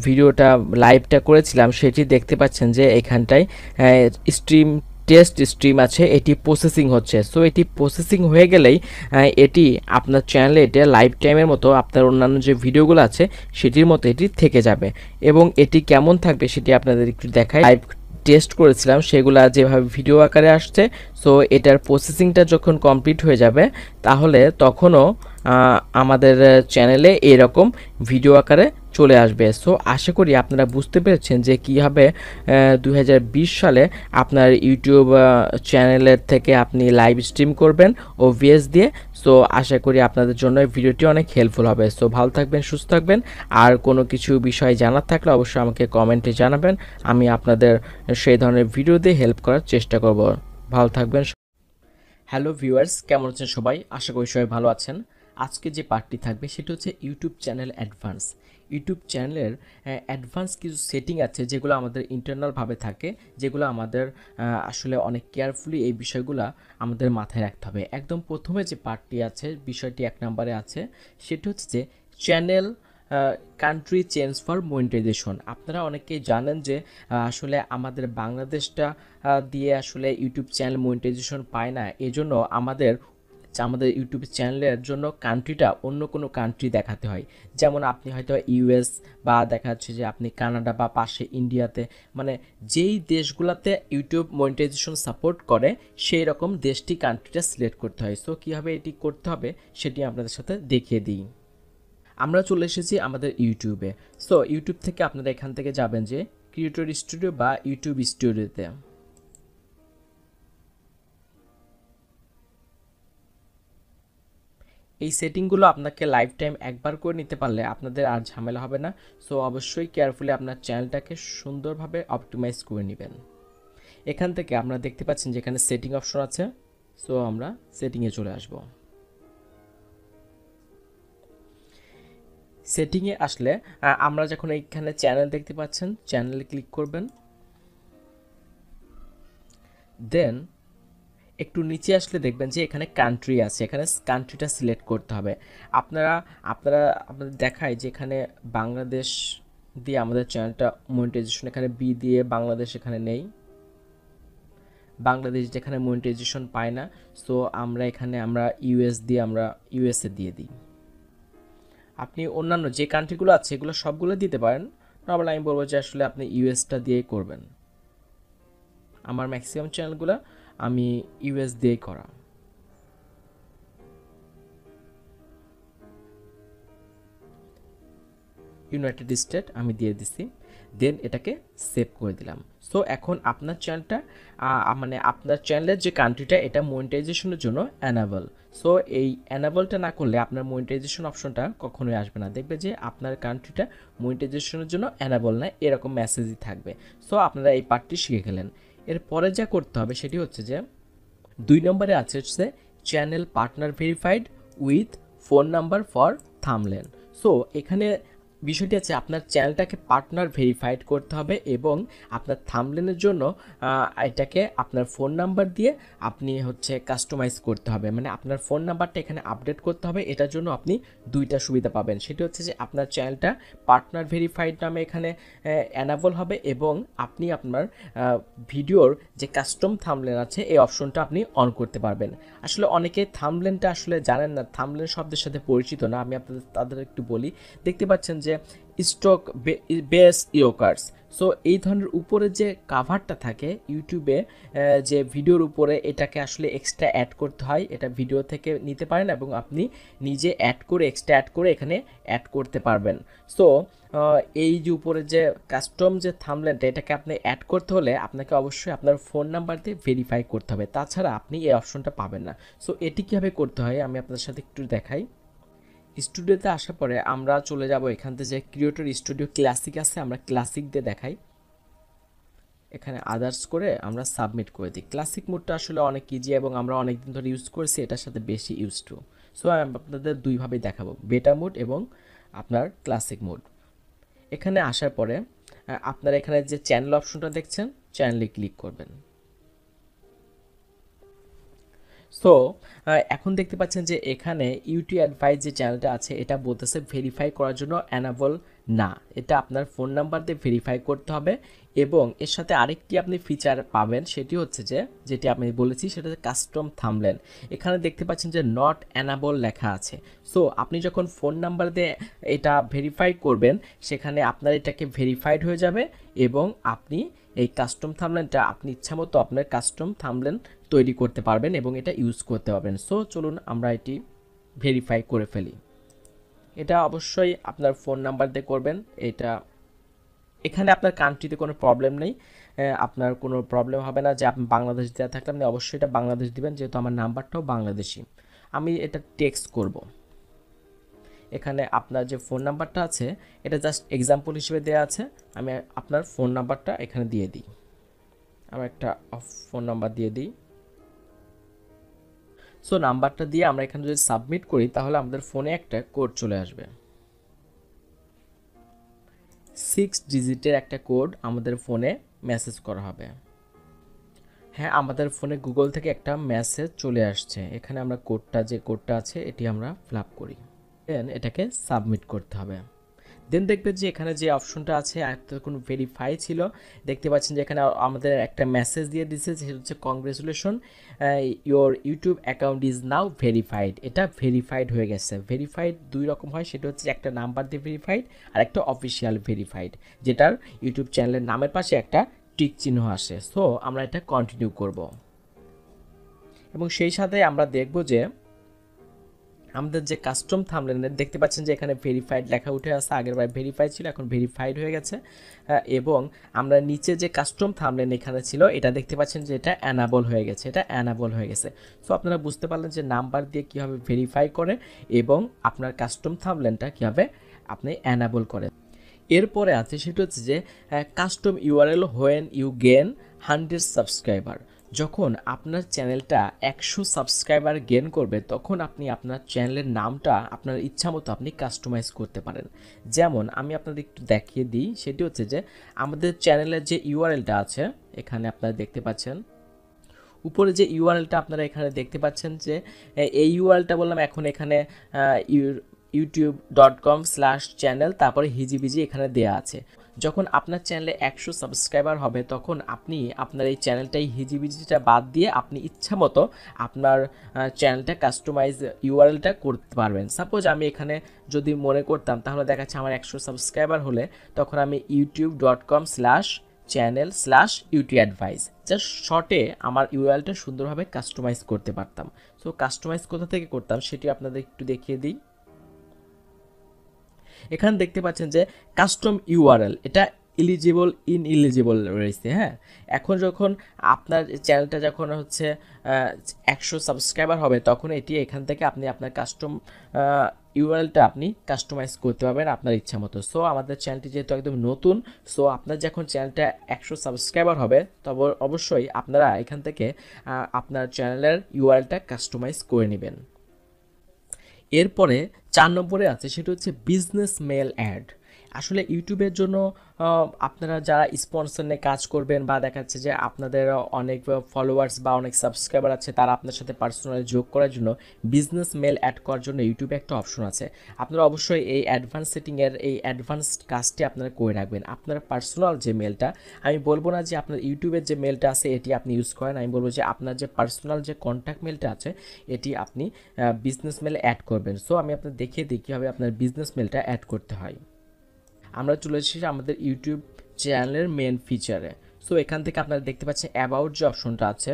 ভিডিওটা লাইভটা করেছিলাম সেটি দেখতে পাচ্ছেন যে এখানটায় স্ট্রিম টেস্ট স্ট্রিম আছে, এটি প্রসেসিং হচ্ছে। সো এটি প্রসেসিং হয়ে গেলেই এটি আপনার চ্যানেলে এটা লাইভ টাইমের মতো আপনার অন্যান্য যে ভিডিওগুলো আছে সেটির মতো এটি থেকে যাবে। এবং এটি কেমন থাকবে সেটি আপনাদের একটু দেখাই। লাইভ টেস্ট করেছিলাম সেগুলা যেভাবে ভিডিও আকারে আসছে, সো এটার প্রসেসিংটা যখন কমপ্লিট হয়ে যাবে তাহলে তখনও আমাদের চ্যানেলে এরকম ভিডিও আকারে চলে আসবে। সো আশা করি আপনারা বুঝতে পেরেছেন যে কীভাবে 2020 সালে আপনার ইউটিউব চ্যানেলের থেকে আপনি লাইভ স্ট্রিম করবেন OBS দিয়ে। সো আশা করি আপনাদের জন্য এই ভিডিওটি অনেক হেল্পফুল হবে। সো ভালো থাকবেন, সুস্থ থাকবেন। আর কোনো কিছু বিষয় জানার থাকলে অবশ্যই আমাকে কমেন্টে জানাবেন, আমি আপনাদের সেই ধরনের ভিডিও দিয়ে হেল্প করার চেষ্টা করব। ভালো থাকবেন। হ্যালো ভিউয়ার্স, কেমন আছেন সবাই? আশা করি সবাই ভালো আছেন। আজকে যে পার্টটি থাকবে সেটা হচ্ছে ইউটিউব চ্যানেল অ্যাডভান্স। ইউটিউব চ্যানেলের অ্যাডভান্স কিছু সেটিং আছে যেগুলো আমাদের ইন্টারনালভাবে থাকে, যেগুলো আমাদের আসলে অনেক কেয়ারফুলি এই বিষয়গুলো আমাদের মাথায় রাখতে হবে। একদম প্রথমে যে পার্টটি আছে, বিষয়টি 1 নম্বরে আছে, সেটা হচ্ছে যে channel country change for monetization. আপনারা অনেকেই জানেন যে আসলে আমাদের বাংলাদেশটা দিয়ে আসলে ইউটিউব চ্যানেল মনিটাইজেশন পায় না, এজন্য আমাদের ইউটিউব চ্যানেলের জন্য কান্ট্রিটা অন্য কোনো কান্ট্রি দেখাতে হয়। যেমন আপনি হয়তো US বা দেখা যাচ্ছে যে আপনি কানাডা বা পাশে ইন্ডিয়াতে, মানে যেই দেশগুলোতে ইউটিউব মনিটাইজেশন সাপোর্ট করে সেই রকম দেশটি কান্ট্রিটা সিলেক্ট করতে হয়। সো কীভাবে এটি করতে হবে সেটি আপনাদের সাথে দেখিয়ে দিই। আমরা চলে এসেছি আমাদের ইউটিউবে। সো ইউটিউব থেকে আপনারা এখান থেকে যাবেন যে ক্রিয়েটর স্টুডিও বা ইউটিউব স্টুডিওতে। এই সেটিংগুলো আপনাকে লাইফ টাইম একবার করে নিতে পারলে আপনাদের আর ঝামেলা হবে না। সো অবশ্যই কেয়ারফুলি আপনার চ্যানেলটাকে সুন্দরভাবে অপটিমাইজ করে নেবেন। এখান থেকে আপনারা দেখতে পাচ্ছেন যে এখানে সেটিং অপশন আছে। সো আমরা সেটিংয়ে চলে আসব। সেটিংয়ে আসলে আমরা যখন এইখানে চ্যানেল দেখতে পাচ্ছেন, চ্যানেলে ক্লিক করবেন। দেন একটু নিচে আসলে দেখবেন যে এখানে কান্ট্রি আছে, এখানে কান্ট্রিটা সিলেক্ট করতে হবে। আপনাদের দেখায় যে এখানে বাংলাদেশ দিয়ে আমাদের চ্যানেলটা মনিটাইজেশন, এখানে বি দিয়ে বাংলাদেশ এখানে নেই, বাংলাদেশ যেখানে মনিটাইজেশন পায় না। সো আমরা এখানে US দিয়ে আমরা USA দিয়ে দিই। আপনি অন্যান্য যে কান্ট্রিগুলো আছে এগুলো সবগুলো দিতে পারেন, নর্মাল আমি বলবো যে আসলে আপনি USটা দিয়েই করবেন। আমার ম্যাক্সিমাম চ্যানেলগুলো আমি US দিয়েই করা। ইউনাইটেড স্টেট আমি দিয়ে দিছি, দেন এটাকে সেভ করে দিলাম। সো এখন আপনার চ্যানেলটা মানে আপনার চ্যানেলের যে কান্ট্রিটা এটা মনিটাইজেশনের জন্য অ্যানাবল। সো এই অ্যানাবলটা না করলে আপনার মনিটাইজেশন অপশনটা কখনোই আসবে না। দেখবে যে আপনার কান্ট্রিটা মনিটাইজেশনের জন্য অ্যানাবল না, এরকম মেসেজই থাকবে। সো আপনারা এই পার্টটি শিখে গেলেন। এরপরে যা করতে হবে সেটি হচ্ছে যে 2 নম্বরে আছে হচ্ছে channel partner verified with phone number for thumbnail. So এখানে বিষয়টি আছে আপনার চ্যানেলটাকে পার্টনার ভেরিফাইড করতে হবে এবং আপনার থাম্বনেলের জন্য এটাকে আপনার ফোন নাম্বার দিয়ে আপনি হচ্ছে কাস্টমাইজ করতে হবে, মানে আপনার ফোন নাম্বারটা এখানে আপডেট করতে হবে। এটার জন্য আপনি 2টা সুবিধা পাবেন, সেটি হচ্ছে যে আপনার চ্যানেলটা পার্টনার ভেরিফাইড নামে এখানে অ্যানাবল হবে এবং আপনি আপনার ভিডিওর যে কাস্টম থাম্বনেল আছে এই অপশনটা আপনি অন করতে পারবেন। আসলে অনেকে থাম্বনেলটা আসলে জানেন না, থাম্বনেল শব্দের সাথে পরিচিত না, আমি তাদের একটু বলি। দেখতে পাচ্ছেন যে স্টক বেস ইয়োকার্স। সো এই ধরনের উপরে যে কাভারটা থাকে ইউটিউবে যে ভিডিওর উপরে, এটাকে আসলে এক্সট্রা অ্যাড করতে হয়, এটা ভিডিও থেকে নিতে পারেন এবং আপনি নিজে এক্সট্রা অ্যাড করে এখানে অ্যাড করতে পারবেন। সো এই যে উপরে যে কাস্টম যে থাম্বনেলটা এটাকে আপনি অ্যাড করতে হলে আপনাকে অবশ্যই আপনার ফোন নাম্বার দিয়ে ভেরিফাই করতে হবে, তাছাড়া আপনি এই অপশনটা পাবেন না। সো এটি কীভাবে করতে হয় আমি আপনাদের সাথে একটু দেখাই। স্টুডিওতে আসার পরে আমরা চলে যাব এখান থেকে যে ক্রিয়েটর স্টুডিও ক্লাসিক আছে, আমরা ক্লাসিক দিয়ে দেখাই। এখানে আদার্স করে আমরা সাবমিট করে দিই। ক্লাসিক মোডটা আসলে অনেক ইজি এবং আমরা অনেক দিন ধরে ইউজ করছি, এটার সাথে বেশি ইউজ টু। সো আমি আপনাদের দুইভাবেই দেখাবো, বেটা মোড এবং আপনার ক্লাসিক মোড। এখানে আসার পরে আপনারা এখানে যে চ্যানেল অপশনটা দেখছেন, চ্যানেলে ক্লিক করবেন। সো এখন দেখতে পাচ্ছেন যে এখানে ইউটিউব অ্যাডভাইস যে চ্যানেলটা আছে এটা বলতেছে ভেরিফাই করার জন্য অ্যানাবল না, এটা আপনার ফোন নাম্বার দিয়ে ভেরিফাই করতে হবে। এবং এর সাথে আরেকটি আপনি ফিচার পাবেন, সেটি হচ্ছে যে যেটি আমি বলেছি সেটা হচ্ছে কাস্টম থাম্বনেল। এখানে দেখতে পাচ্ছেন যে নট অ্যানাবল লেখা আছে। সো আপনি যখন ফোন নাম্বার দিয়ে এটা ভেরিফাই করবেন সেখানে আপনার এটাকে ভেরিফাইড হয়ে যাবে এবং আপনি এই কাস্টম থাম্বনেলটা আপনি ইচ্ছামতো আপনার কাস্টম থাম্বনেল তৈরি করতে পারবেন এবং এটা ইউজ করতে পারবেন। সো চলুন আমরা এটি ভেরিফাই করে ফেলি। এটা অবশ্যই আপনার ফোন নাম্বার দিয়ে করবেন। এখানে আপনার কান্ট্রিতে কোনো প্রবলেম নেই, আপনার কোনো প্রবলেম হবে না যে আপনি বাংলাদেশ দেওয়া থাকলে আপনি অবশ্যই এটা বাংলাদেশ দিবেন, যেহেতু আমার নাম্বারটাও বাংলাদেশি। আমি এটা টেক্সট করব। এখানে আপনার যে ফোন নাম্বারটা আছে এটা জাস্ট এক্সাম্পল হিসেবে দেওয়া আছে, আমি আপনার ফোন নাম্বারটা এখানে দিয়ে দিই। আমি একটা ফোন নাম্বার দিয়ে দিই। সো নাম্বারটা দিয়ে আমরা এখানে যদি সাবমিট করি তাহলে আমাদের ফোনে একটা কোড চলে আসবে। 6 ডিজিটের একটা কোড আমাদের ফোনে মেসেজ করা হবে। হ্যাঁ, আমাদের ফোনে গুগল থেকে একটা মেসেজ চলে আসছে। এখানে আমরা যে কোডটা আছে এটি আমরা ফিল আপ করি, দেন এটাকে সাবমিট করতে হবে। দেন দেখবেন যে এখানে যে অপশনটা আছে এতক্ষণ ভেরিফাই ছিল, দেখতে পাচ্ছেন যে এখানে আমাদের একটা মেসেজ দিয়ে দিচ্ছে, সেটা হচ্ছে congratulation, your YouTube account is now verified. এটা ভেরিফাইড হয়ে গেছে। ভেরিফাইড দুই রকম হয়, সেটা হচ্ছে একটা নাম্বার দিয়ে ভেরিফাইড আর একটা অফিসিয়াল ভেরিফাইড, যেটার ইউটিউব চ্যানেলের নামের পাশে একটা টিক চিহ্ন আসে। সো আমরা এটা কন্টিনিউ করব এবং সেই সাথে আমরা দেখব যে আমাদের যে কাস্টম থাম্বনেল দেখতে পাচ্ছেন যে এখানে ভেরিফাইড লেখা উঠে আসছে, আগের বার ভেরিফাইড ছিল, এখন ভেরিফাইড হয়ে গেছে। এবং আমরা নিচে যে কাস্টম থাম্বনেল এখানে ছিল এটা দেখতে পাচ্ছেন যে এটা অ্যানাবল হয়ে গেছে, এটা অ্যানাবল হয়ে গেছে। সো আপনারা বুঝতে পারলেন যে নাম্বার দিয়ে কীভাবে ভেরিফাই করে এবং আপনার কাস্টম থাম্বনেলটা কীভাবে আপনি অ্যানাবল করেন। এরপরে আছে সেটা হচ্ছে যে custom URL when you gain 100 subscriber. যখন আপনার চ্যানেলটা 100 সাবস্ক্রাইবার গেন করবে তখন আপনি আপনার চ্যানেলের নামটা আপনার ইচ্ছা মতো আপনি কাস্টমাইজ করতে পারেন। যেমন আমি আপনাদের একটু দেখিয়ে দিই, সেটি হচ্ছে যে আমাদের চ্যানেলের যে ইউআরএলটা আছে এখানে আপনারা দেখতে পাচ্ছেন, উপরে যে ইউআরএলটা আপনারা এখানে দেখতে পাচ্ছেন যে এই ইউআরএলটা বললাম, এখন এখানে youtube.com/channel তারপরে হিজিবিজি এখানে দেয়া আছে। যখন আপনার চ্যানেলে 100 সাবস্ক্রাইবার হবে তখন আপনি আপনার এই চ্যানেলটাই হিজিবিজিটা বাদ দিয়ে আপনি ইচ্ছা মতো আপনার চ্যানেলটা কাস্টমাইজ ইউআরএলটা করতে পারবেন। সাপোজ আমি এখানে যদি মনে করতাম তাহলে দেখাচ্ছে আমার 100 সাবস্ক্রাইবার হলে তখন আমি youtube.com/channel/UTadvice জাস্ট শর্টে আমার ইউআরএলটা সুন্দরভাবে কাস্টমাইজ করতে পারতাম। সো কাস্টমাইজ কোথা থেকে করতাম সেটি আপনাদের একটু দেখিয়ে দিই। এখানে দেখতে পাচ্ছেন যে কাস্টম ইউআরএল এটা ইনএলিজিবল রয়েছে। হ্যাঁ, এখন যখন আপনার চ্যানেলটা যখন হচ্ছে 100 সাবস্ক্রাইবার হবে তখন এটি এখান থেকে আপনি আপনার কাস্টম ইউআরএলটা আপনি কাস্টমাইজ করতে পারবেন আপনার ইচ্ছা মতো। সো আমাদের চ্যানেলটি যেহেতু একদম নতুন, সো আপনার যখন চ্যানেলটা 100 সাবস্ক্রাইবার হবে তবে অবশ্যই আপনারা এখান থেকে আপনার চ্যানেলের ইউআরএলটা কাস্টমাইজ করে নেবেন। এরপরে 4 নম্বরে আছে সেটা হচ্ছে বিজনেস মেল অ্যাড। আসলে ইউটিউবের জন্য আপনারা যারা স্পন্সর নিয়ে কাজ করবেন বা দেখা যাচ্ছে যে আপনাদের অনেক ফলোয়ার্স বা অনেক সাবস্ক্রাইবার আছে, তারা আপনার সাথে পার্সোনালি যোগ করার জন্য বিজনেস মেল অ্যাড করার জন্য ইউটিউবে একটা অপশন আছে। আপনারা অবশ্যই এই অ্যাডভান্স সেটিংয়ের এই অ্যাডভান্সড কাজটি আপনারা করে রাখবেন। আপনার পার্সোনাল যে মেলটা, আমি বলবো না যে আপনার ইউটিউবের যে মেলটা আছে এটি আপনি ইউজ করেন, আমি বলবো যে আপনার যে পার্সোনাল যে কন্ট্যাক্ট মেলটা আছে এটি আপনি বিজনেস মেলে অ্যাড করবেন। সো আমি আপনাদের দেখিয়ে দিই কীভাবে আপনার বিজনেস মেলটা অ্যাড করতে হয়। আমরা চলে এসেছি আমাদের ইউটিউব চ্যানেলের মেন ফিচারে। সো এখান থেকে আপনারা দেখতে পাচ্ছেন অ্যাবাউট যে অপশনটা আছে,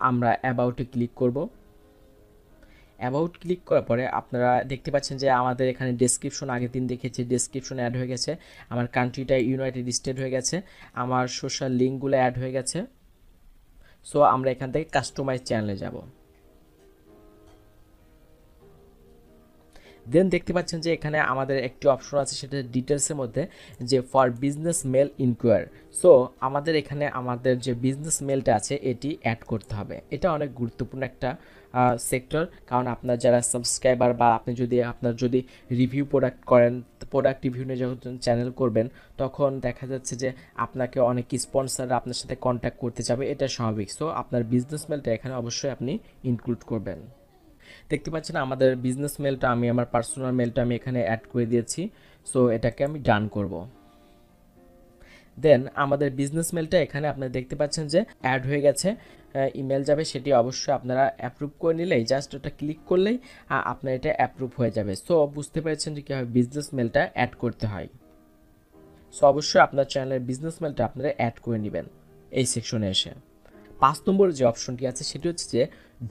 আমরা অ্যাবাউটে ক্লিক করব। অ্যাবাউট ক্লিক করার পরে আপনারা দেখতে পাচ্ছেন যে আমাদের এখানে ডেসক্রিপশন আগের দিন দেখেছি, ডেসক্রিপশন অ্যাড হয়ে গেছে, আমার কান্ট্রিটা ইউনাইটেড স্টেট হয়ে গেছে, আমার সোশ্যাল লিঙ্কগুলো অ্যাড হয়ে গেছে। সো আমরা এখান থেকে কাস্টমাইজ চ্যানেলে যাব। দেন দেখতে পাচ্ছেন যে এখানে আমাদের একটি অপশন আছে, সেটা ডিটেলসের মধ্যে যে for business mail inquire. So আমাদের এখানে আমাদের যে বিজনেস মেলটা আছে এটি অ্যাড করতে হবে। এটা অনেক গুরুত্বপূর্ণ একটা সেক্টর, কারণ আপনার যারা সাবস্ক্রাইবার বা আপনি যদি আপনার যদি রিভিউ প্রোডাক্ট করেন, প্রোডাক্ট রিভিউ নিয়ে যখন চ্যানেল করবেন তখন দেখা যাচ্ছে যে আপনাকে অনেক স্পন্সররা আপনার সাথে কন্ট্যাক্ট করতে যাবে, এটা স্বাভাবিক। সো আপনার বিজনেস মেলটা এখানে অবশ্যই আপনি ইনক্লুড করবেন। দেখতে পাচ্ছেন আমাদের বিজনেস মেলটা আমি আমার পার্সোনাল মেলটা আমি এখানে অ্যাড করে দিয়েছি। সো এটাকে আমি ডান করব। দেন আমাদের বিজনেস মেলটা এখানে আপনারা দেখতে পাচ্ছেন যে অ্যাড হয়ে গেছে, ইমেল যাবে, সেটি অবশ্যই আপনারা অ্যাপ্রুভ করে নিলেই, জাস্ট ওটা ক্লিক করলেই আপনার এটা অ্যাপ্রুভ হয়ে যাবে। সো বুঝতে পেরেছেন যে কীভাবে বিজনেস মেলটা অ্যাড করতে হয়। সো অবশ্যই আপনার চ্যানেলের বিজনেস মেলটা আপনারা অ্যাড করে নেবেন এই সেকশনে এসে। 5 নম্বর যে অপশনটি আছে সেটি হচ্ছে যে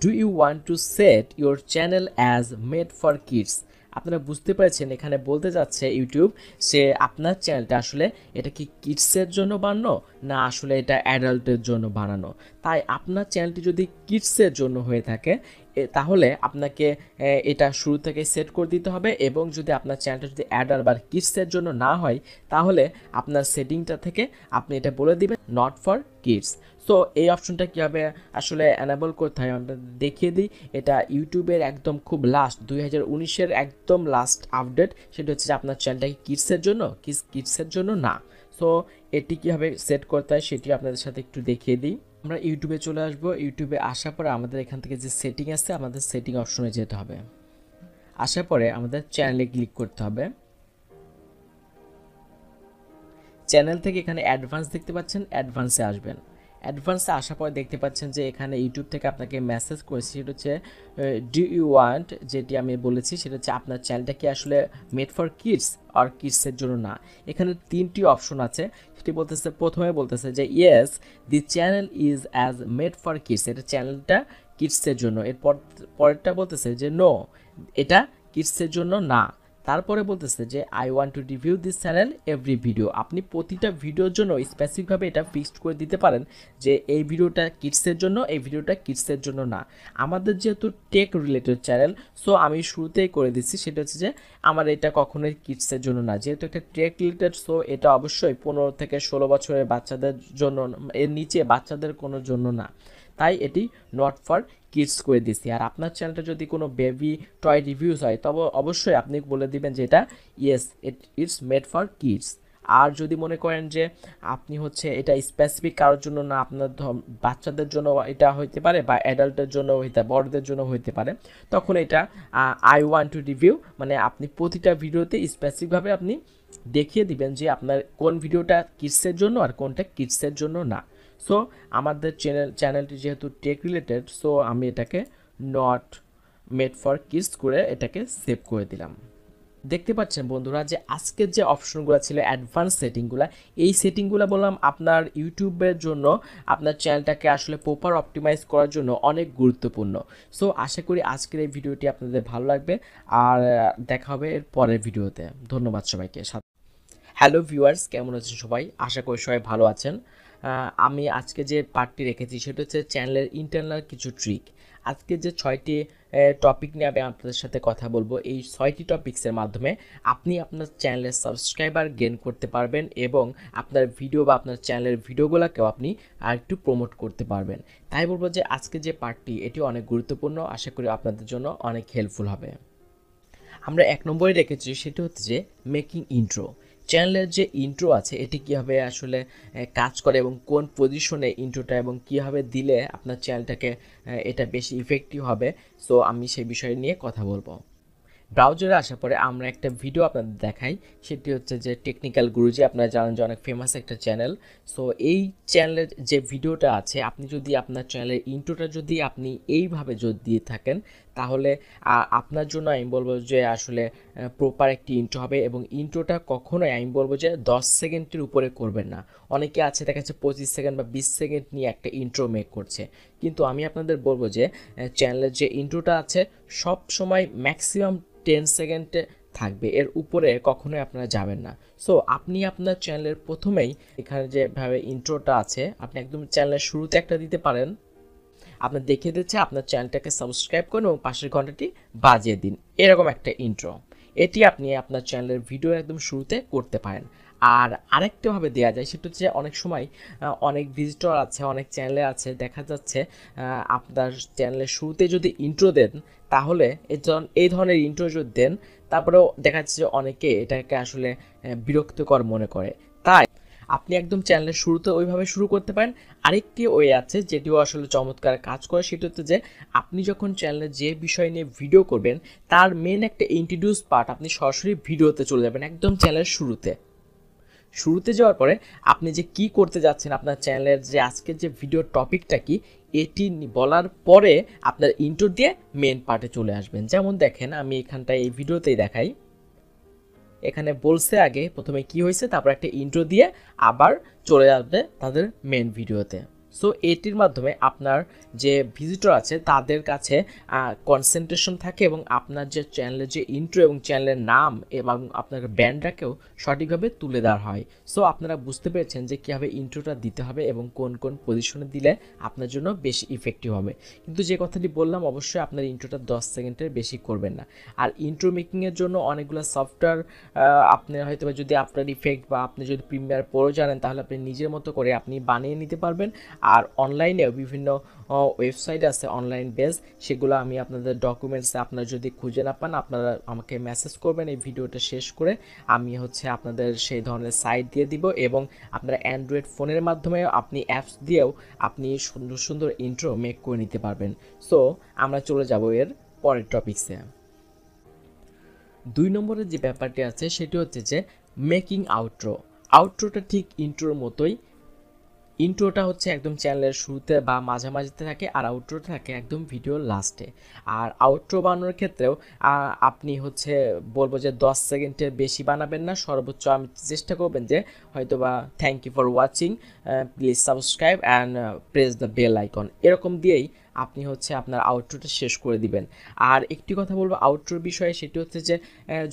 do you want to set your channel as made for kids. আপনারা বুঝতে পেরেছেন এখানে বলতে যাচ্ছে ইউটিউব সে আপনার চ্যানেলটা আসলে এটা কি কিডসের জন্য বানানো না আসলে এটা অ্যাডাল্টের জন্য বানানো। তাই আপনার চ্যানেলটি যদি কিডসের জন্য হয়ে থাকে তাহলে আপনাকে এটা শুরু থেকে সেট করে দিতে হবে, এবং যদি আপনার চ্যানেলটা যদি অ্যাডাল্ট বা কিডসের জন্য না হয় তাহলে আপনার সেটিংটা থেকে আপনি এটা বলে দিবেন নট ফর কিডস। সো এই অপশনটা কীভাবে আসলে অ্যানাবল করতে হয় আমরা দেখিয়ে দিই। এটা ইউটিউবের একদম খুব লাস্ট 2019-এর একদম লাস্ট আপডেট, সেটা হচ্ছে যে আপনার চ্যানেলটা কি কিডসের জন্য কিডসের জন্য না। সো এটি কীভাবে সেট করতে হয় সেটি আপনাদের সাথে একটু দেখিয়ে দিই। আমরা ইউটিউবে চলে আসব। ইউটিউবে আসার পরে আমাদের এখান থেকে যে সেটিং আছে আমাদের সেটিং অপশনে যেতে হবে। আসার পরে আমাদের চ্যানেলে ক্লিক করতে হবে। চ্যানেল থেকে এখানে অ্যাডভান্স দেখতে পাচ্ছেন, অ্যাডভান্সে আসবেন। অ্যাডভান্সে আসার পরে দেখতে পাচ্ছেন যে এখানে ইউটিউব থেকে আপনাকে মেসেজ করেছি, সেটা হচ্ছে ডু ইউ ওয়ান্ট, যেটি আমি বলেছি সেটা হচ্ছে আপনার চ্যানেলটা কি আসলে মেড ফর কিডস আর কিডসের জন্য না। এখানে 3টি অপশন আছে, সেটি বলতেছে প্রথমে বলতেছে যে yes the channel is as made for kids, এটা চ্যানেলটা কিডসের জন্য। এরপর পরেরটা বলতেছে যে নো এটা কিডসের জন্য না। তারপরে বলতেছে যে I want to review this channel every video. আপনি প্রতিটা ভিডিওর জন্য স্পেসিফিকভাবে এটা ফিক্সড করে দিতে পারেন যে এই ভিডিওটা কিডসের জন্য, এই ভিডিওটা কিডসের জন্য না। আমাদের যেহেতু টেক রিলেটেড চ্যানেল, সো আমি শুরুতেই করে দিচ্ছি সেটা হচ্ছে যে আমার এটা কখনোই কিডসের জন্য না। যেহেতু একটা টেক রিলেটেড, সো এটা অবশ্যই 15 থেকে 16 বছরের বাচ্চাদের জন্য, এর নিচে বাচ্চাদের কোনো জন্য না। তাই এটি নট ফর কিডস করে দিচ্ছি। আর আপনার চ্যানেলটা যদি কোনো বেবি টয় রিভিউস হয় তবে অবশ্যই আপনি বলে দিবেন যে এটা yes it's made for kids. আর যদি মনে করেন যে আপনি হচ্ছে এটা স্পেসিফিক কারোর জন্য না, আপনার বাচ্চাদের জন্য এটা হইতে পারে বা অ্যাডাল্টের জন্য হইতে বড়দের জন্য হইতে পারে, তখন এটা আই ওয়ান্ট টু রিভিউ, মানে আপনি প্রতিটা ভিডিওতে স্পেসিফিকভাবে আপনি দেখিয়ে দিবেন যে আপনার কোন ভিডিওটা কিডসের জন্য আর কোনটা কিডসের জন্য না। সো আমাদের চ্যানেলটি যেহেতু টেক রিলেটেড, সো আমি এটাকে নট মেড ফর কিডস করে এটাকে সেভ করে দিলাম। দেখতে পাচ্ছেন বন্ধুরা যে আজকের যে অপশনগুলো ছিল অ্যাডভান্স সেটিংগুলো, এই সেটিংগুলো বললাম আপনার ইউটিউবের জন্য আপনার চ্যানেলটাকে আসলে প্রপার অপটিমাইজ করার জন্য অনেক গুরুত্বপূর্ণ। সো আশা করি আজকের এই ভিডিওটি আপনাদের ভালো লাগবে, আর দেখা হবে এর পরের ভিডিওতে। ধন্যবাদ সবাইকে। হ্যালো ভিউয়ার্স, কেমন আছেন সবাই? আশা করি সবাই ভালো আছেন। আমি আজকে যে পার্টটি রেখেছি সেটা হচ্ছে চ্যানেলের ইন্টারনাল কিছু ট্রিক। আজকে যে 6টি টপিক নিয়ে আমি আপনাদের সাথে কথা বলবো, এই 6টি টপিক্সের মাধ্যমে আপনি আপনার চ্যানেলের সাবস্ক্রাইবার গেইন করতে পারবেন এবং আপনার ভিডিও বা আপনার চ্যানেলের ভিডিওগুলোকেও আপনি আরেকটু প্রমোট করতে পারবেন। তাই বলবো যে আজকে যে পার্টটি এটি অনেক গুরুত্বপূর্ণ, আশা করি আপনাদের জন্য অনেক হেল্পফুল হবে। আমরা 1 নম্বরে রেখেছি সেটা হচ্ছে যে মেকিং ইন্ট্রো। চ্যানেলের যে ইন্ট্রো আছে এটি কীভাবে আসলে কাজ করে এবং কোন পজিশনে ইন্ট্রোটা এবং কীভাবে দিলে আপনার চ্যানেলটাকে এটা বেশি ইফেক্টিভ হবে, সো আমি সেই বিষয় নিয়ে কথা বলবো। ব্রাউজারে আসার পরে আমরা একটা ভিডিও আপনাদের দেখাই, সেটি হচ্ছে যে টেকনিক্যাল গুরুজি, আপনারা জানেন যে অনেক ফেমাস একটা চ্যানেল। সো এই চ্যানেলের যে ভিডিওটা আছে, আপনি যদি আপনার চ্যানেলের ইন্ট্রোটা যদি আপনি এইভাবে যদি দিয়ে থাকেন তাহলে আপনার জন্য আমি বলবো যে আসলে প্রপার একটি ইন্ট্রো হবে। এবং ইন্ট্রোটা কখনোই আমি বলবো যে 10 সেকেন্ডের উপরে করবেন না। অনেকে আছে দেখা যাচ্ছে 25 সেকেন্ড বা 20 সেকেন্ড নিয়ে একটা ইন্ট্রো মেক করছে, কিন্তু আমি আপনাদের বলবো যে চ্যানেলের যে ইন্ট্রোটা আছে সব সময় ম্যাক্সিমাম 10 সেকেন্ডে থাকবে, এর উপরে কখনোই আপনারা যাবেন না। সো আপনি আপনার চ্যানেলের প্রথমেই এখানে যেভাবে ইন্ট্রোটা আছে আপনি একদম চ্যানেলের শুরুতে একটা দিতে পারেন। আপনার দেখিয়ে দিচ্ছে আপনার চ্যানেলটাকে সাবস্ক্রাইব করুন এবং পাশের ঘন্টাটি বাজিয়ে দিন, এরকম একটা ইন্ট্রো। এটি আপনি আপনার চ্যানেলের ভিডিও একদম শুরুতে করতে পারেন। আর আরেকটাভাবে দেওয়া যায় সেটা হচ্ছে অনেক সময় অনেক ভিজিটর আছে, অনেক চ্যানেলে আছে, দেখা যাচ্ছে আপনার চ্যানেলের শুরুতে যদি ইন্ট্রো দেন তাহলে এই ধরনের ইন্ট্রো যদি দেন তারপরেও দেখা যাচ্ছে যে অনেকে এটাকে আসলে বিরক্তিকর মনে করে। তাই আপনি একদম চ্যানেলের শুরুতে ওইভাবে শুরু করতে পারেন। আরেকটি ওয়ে আছে যেটিও আসলে চমৎকার কাজ করে, সেটা হচ্ছে যে আপনি যখন চ্যানেলে যে বিষয় নিয়ে ভিডিও করবেন তার মেন একটা ইন্ট্রোডিউস পার্ট আপনি সরাসরি ভিডিওতে চলে যাবেন একদম চ্যানেলের শুরুতে যাওয়ার পরে আপনি যে কি করতে যাচ্ছেন, আপনার চ্যানেলের যে আজকের যে ভিডিও টপিকটা কি এটি বলার পরে আপনার ইন্ট্রো দিয়ে মেন পার্টে চলে আসবেন। যেমন দেখেন আমি এখানটায় এই ভিডিওতেই দেখাই, এখানে বলছে আগে প্রথমে কি হয়েছে, তারপর একটা ইন্ট্রো দিয়ে আবার চলে যাবে তাদের মেন ভিডিওতে। সো এটির মাধ্যমে আপনার যে ভিজিটর আছে তাদের কাছে কনসেন্ট্রেশন থাকে এবং আপনার যে চ্যানেলের যে ইন্ট্রো এবং চ্যানেলের নাম এবং আপনার ব্র্যান্ডটাকেও সঠিকভাবে তুলে দেওয়া হয়। সো আপনারা বুঝতে পেরেছেন যে কীভাবে ইন্ট্রোটা দিতে হবে এবং কোন কোন পজিশনে দিলে আপনার জন্য বেশি ইফেক্টিভ হবে। কিন্তু যে কথাটি বললাম, অবশ্যই আপনার ইন্ট্রোটা 10 সেকেন্ডের বেশি করবেন না। আর ইন্ট্রো মেকিংয়ের জন্য অনেকগুলো সফটওয়্যার আপনি হয়তো যদি আপনার ইফেক্ট বা আপনি যদি প্রিমিয়ার প্রো জানেন তাহলে আপনি নিজের মতো করে আপনি বানিয়ে নিতে পারবেন। আর অনলাইনেও বিভিন্ন ওয়েবসাইট আছে অনলাইন বেস, সেগুলো আমি আপনাদের ডকুমেন্টসে আপনারা যদি খুঁজে না পান আপনারা আমাকে মেসেজ করবেন এই ভিডিওটা শেষ করে, আমি আপনাদের সেই ধরনের সাইট দিয়ে দিব এবং আপনারা অ্যান্ড্রয়েড ফোনের মাধ্যমে আপনি অ্যাপস দিয়েও আপনি সুন্দর সুন্দর ইন্ট্রো মেক করে নিতে পারবেন। সো আমরা চলে যাব এর পরের টপিকসে। 2 নম্বরের যে ব্যাপারটি আছে সেটি হচ্ছে যে মেকিং আউট্রো। আউট্রোটা ঠিক ইন্ট্রোর মতোই। ইন্ট্রোটা হচ্ছে একদম চ্যানেলের শুরুতে বা মাঝামাঝিতে থাকে, আর আউট্রোটা থাকে একদম ভিডিওর লাস্টে। আর আউট্রো বানানোর ক্ষেত্রেও আপনি বলবো যে 10 সেকেন্ডের বেশি বানাবেন না, সর্বোচ্চ আমি চেষ্টা করবেন যে হয়তো বা thank you for watching, please subscribe and press the bell icon, এরকম দিয়েই আপনি আপনার আউট্রোটা শেষ করে দিবেন। আর একটি কথা বলবো আউট্রোর বিষয়ে, সেটি হচ্ছে যে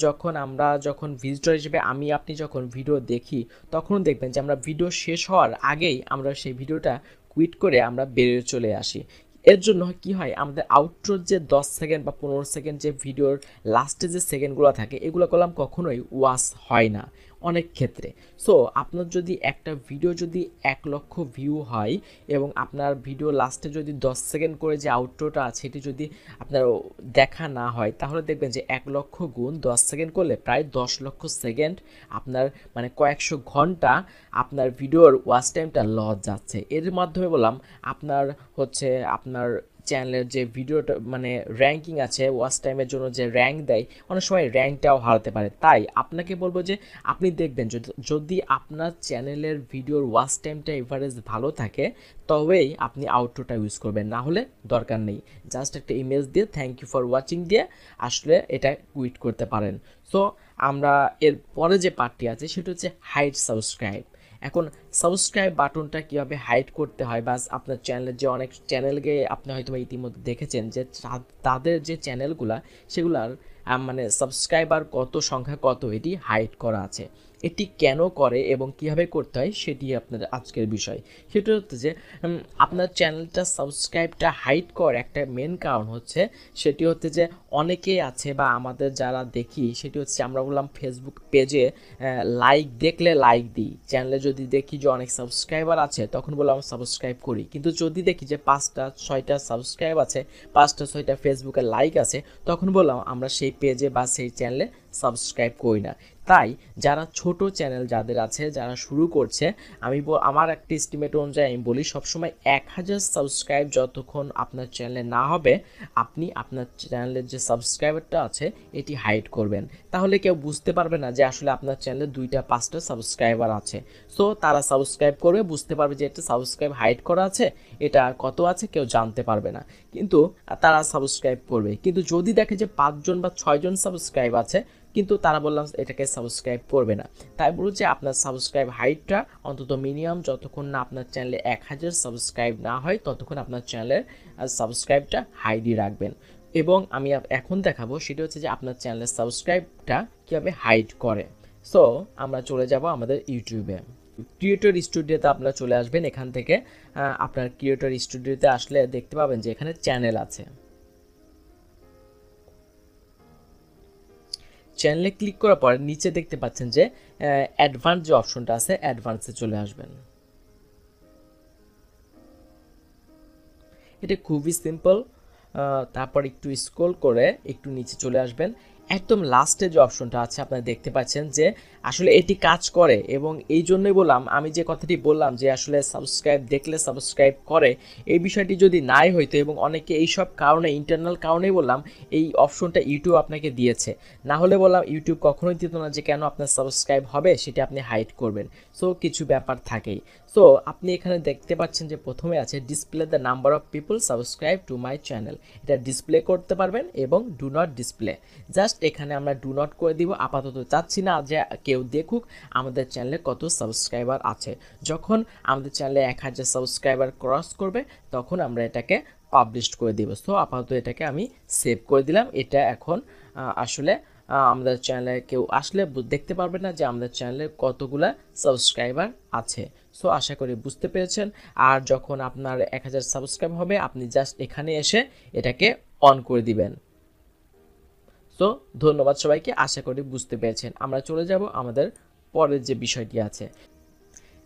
যখন ভিজিটর হিসেবে আপনি যখন ভিডিও দেখি তখন দেখবেন যে আমরা ভিডিও শেষ হওয়ার আগেই আমরা সেই ভিডিওটা কুইট করে আমরা বেরিয়ে চলে আসি। এর জন্য কি হয়, আমাদের আউটরোর যে 10 সেকেন্ড বা 15 সেকেন্ড যে ভিডিওর লাস্টে যে সেকেন্ডগুলো থাকে এগুলো কলম কখনোই ওয়াচ হয় না অনেক ক্ষেত্রে। সো আপনার যদি একটা ভিডিও যদি 1 লক্ষ ভিউ হয় এবং আপনার ভিডিও লাস্টে যদি 10 সেকেন্ড করে যে আউটরোটা আছে এটি যদি আপনার দেখা না হয়, তাহলে দেখবেন যে 1 লক্ষ গুণ 10 সেকেন্ড করলে প্রায় 10 লক্ষ সেকেন্ড আপনার কয়েকশো ঘন্টা আপনার ভিডিওর ওয়াচ টাইমটা লস যাচ্ছে। এর মাধ্যমে বললাম আপনার চ্যানেলের যে ভিডিওটা র্যাঙ্কিং আছে, ওয়াচ টাইমের জন্য যে র্যাঙ্ক দেয় অনেক সময় র্যাঙ্কটাও হারাতে পারে। তাই আপনাকে বলবো যে আপনি দেখবেন যদি আপনার চ্যানেলের ভিডিওর ওয়াচ টাইমটা এভারেজ ভালো থাকে তবেই আপনি আউটরোটা ইউজ করবেন, না হলে দরকার নেই। জাস্ট একটা ইমেজ দিয়ে থ্যাংক ইউ ফর ওয়াচিং দিয়ে আসলে এটা কুইট করতে পারেন। সো আমরা এর পরে যে পার্টটি আছে সেটা হচ্ছে হাইড সাবস্ক্রাইব। এখন সাবস্ক্রাইব বাটনটা কীভাবে হাইড করতে হয়, বা আপনার চ্যানেলের যে অনেক চ্যানেলকে আপনি হয়তো ইতিমধ্যে দেখেছেন যে তাদের যে চ্যানেলগুলা সেগুলার সাবস্ক্রাইবার সংখ্যা কত এটি হাইড করা আছে। এটি কেন করে এবং কীভাবে করতে হয় সেটি আপনাদের আজকের বিষয়। সেটা হচ্ছে যে আপনার চ্যানেলটা সাবস্ক্রাইবটা হাইড করার একটা মেন কারণ সেটি হচ্ছে যে অনেকেই আছে বা আমাদের যারা দেখি সেটি হচ্ছে আমরা বললাম ফেসবুক পেজে লাইক দেখলে লাইক দিই, চ্যানেলে যদি দেখি যে অনেক সাবস্ক্রাইবার আছে তখন বললাম সাবস্ক্রাইব করি, কিন্তু যদি দেখি যে 5টা 6টা সাবস্ক্রাইব আছে, 5টা 6টা ফেসবুকে লাইক আছে, তখন বললাম আমরা সেই পেজে বা সেই চ্যানেলে সাবস্ক্রাইব করি না। তাই যারা ছোট চ্যানেল যাদের আছে, যারা শুরু করছে, আমার একটা এস্টিমেট অনুযায়ী আমি বলি সবসময় 1000 সাবস্ক্রাইব যতক্ষণ আপনার চ্যানেলে না হবে আপনি আপনার চ্যানেলের যে সাবস্ক্রাইবারটা আছে এটি হাইড করবেন। তাহলে কেউ বুঝতে পারবে না যে আসলে আপনার চ্যানেলে 2টা 5টা সাবস্ক্রাইবার আছে। সো তারা সাবস্ক্রাইব করবে, বুঝতে পারবে যে একটা সাবস্ক্রাইব হাইড করা আছে, এটা কত আছে কেউ জানতে পারবে না, কিন্তু তারা সাবস্ক্রাইব করবে। কিন্তু যদি দেখে যে 5 জন বা 6 জন সাবস্ক্রাইব আছে কিন্তু তারা বললাম এটাকে সাবস্ক্রাইব করবে না, তাই বলুন যে আপনার সাবস্ক্রাইব হাইটটা অন্তত মিনিমাম যতক্ষণ না আপনার চ্যানেলে 1000 সাবস্ক্রাইব না হয় ততক্ষণ আপনার চ্যানেলের সাবস্ক্রাইবটা হাইডই রাখবেন। এবং আমি এখন দেখাবো সেটা হচ্ছে যে আপনার চ্যানেলের সাবস্ক্রাইবটা কীভাবে হাইড করে। সো আমরা চলে যাব আমাদের ইউটিউবে। ক্রিয়েটর স্টুডিওতে আপনারা চলে আসবেন। এখান থেকে আপনার ক্রিয়েটর স্টুডিওতে আসলে দেখতে পাবেন যে এখানে চ্যানেল আছে। চ্যানেলে ক্লিক করার পর নিচে দেখতে পাচ্ছেন যে অ্যাডভান্স যে অপশনটা আছে অ্যাডভান্সে চলে আসবেন। এটা খুবই সিম্পল। তারপর একটু স্ক্রল করে একটু নিচে চলে আসবেন। একদম লাস্টে যে অপশনটা আছে আপনারা দেখতে পাচ্ছেন যে আসলে এটি কাজ করে, এবং এই জন্যই বললাম আমি যে কথাটি বললাম যে আসলে সাবস্ক্রাইব দেখলে সাবস্ক্রাইব করে, এই বিষয়টি যদি নাই হইতো এবং অনেকে এইসব কারণে ইন্টারনাল কারণেই বললাম এই অপশনটা ইউটিউব আপনাকে দিয়েছে, না হলে বললাম ইউটিউব কখনোই দিত না যে কেন আপনার সাবস্ক্রাইব হবে সেটা আপনি হাইড করবেন। সো কিছু ব্যাপার থাকেই। সো আপনি এখানে দেখতে পাচ্ছেন যে প্রথমে আছে display the number of people subscribe to my channel, এটা ডিসপ্লে করতে পারবেন এবং do not display. Just just এখানে আমরা ডু নট করে দিব। আপাতত চাচ্ছি না যে কেউ দেখুক আমাদের চ্যানেলে কত সাবস্ক্রাইবার আছে। যখন আমাদের চ্যানেলে 1000 সাবস্ক্রাইবার ক্রস করবে তখন আমরা এটাকে পাবলিশ করে দিব। সো আপাতত এটাকে আমি সেভ করে দিলাম। এটা এখন আসলে আমাদের চ্যানেলে কেউ আসলে দেখতে পারবে না যে আমাদের চ্যানেলে কতগুলা সাবস্ক্রাইবার আছে। সো আশা করি বুঝতে পেরেছেন। আর যখন আপনার 1000 সাবস্ক্রাইব হবে আপনি জাস্ট এখানে এসে এটাকে অন করে দিবেন। সো ধন্যবাদ সবাইকে, আশা করি বুঝতে পেরেছেন। আমরা চলে যাব আমাদের পরের যে বিষয়টি আছে।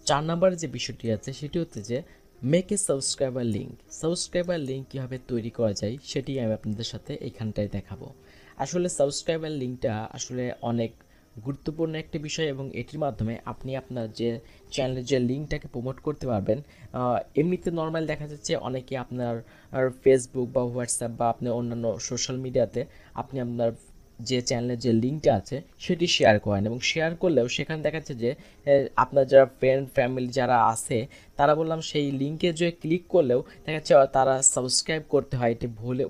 4 নম্বরের যে বিষয়টি আছে সেটি হচ্ছে যে make a subscriber link. Subscriber link কীভাবে তৈরি করা যায় সেটি আমি আপনাদের সাথে এইখানটায় দেখাবো। আসলে সাবস্ক্রাইবার লিঙ্কটা আসলে অনেক গুরুত্বপূর্ণ একটি বিষয় এবং এটির মাধ্যমে আপনি আপনার যে চ্যানেলের যে লিঙ্কটাকে প্রমোট করতে পারবেন। এমনিতে নর্মাল দেখা যাচ্ছে অনেকে আপনার ফেসবুক বা হোয়াটসঅ্যাপ বা আপনি অন্যান্য সোশ্যাল মিডিয়াতে আপনি আপনার যে চ্যানেলের যে লিঙ্কটা আছে সেটি শেয়ার করেন এবং শেয়ার করলেও সেখানে দেখা যাচ্ছে যে আপনার যারা ফ্রেন্ড ফ্যামিলি যারা আছে তারা বললাম সেই লিঙ্কে যে ক্লিক করলেও দেখা যাচ্ছে তারা সাবস্ক্রাইব করতে হয়, এটি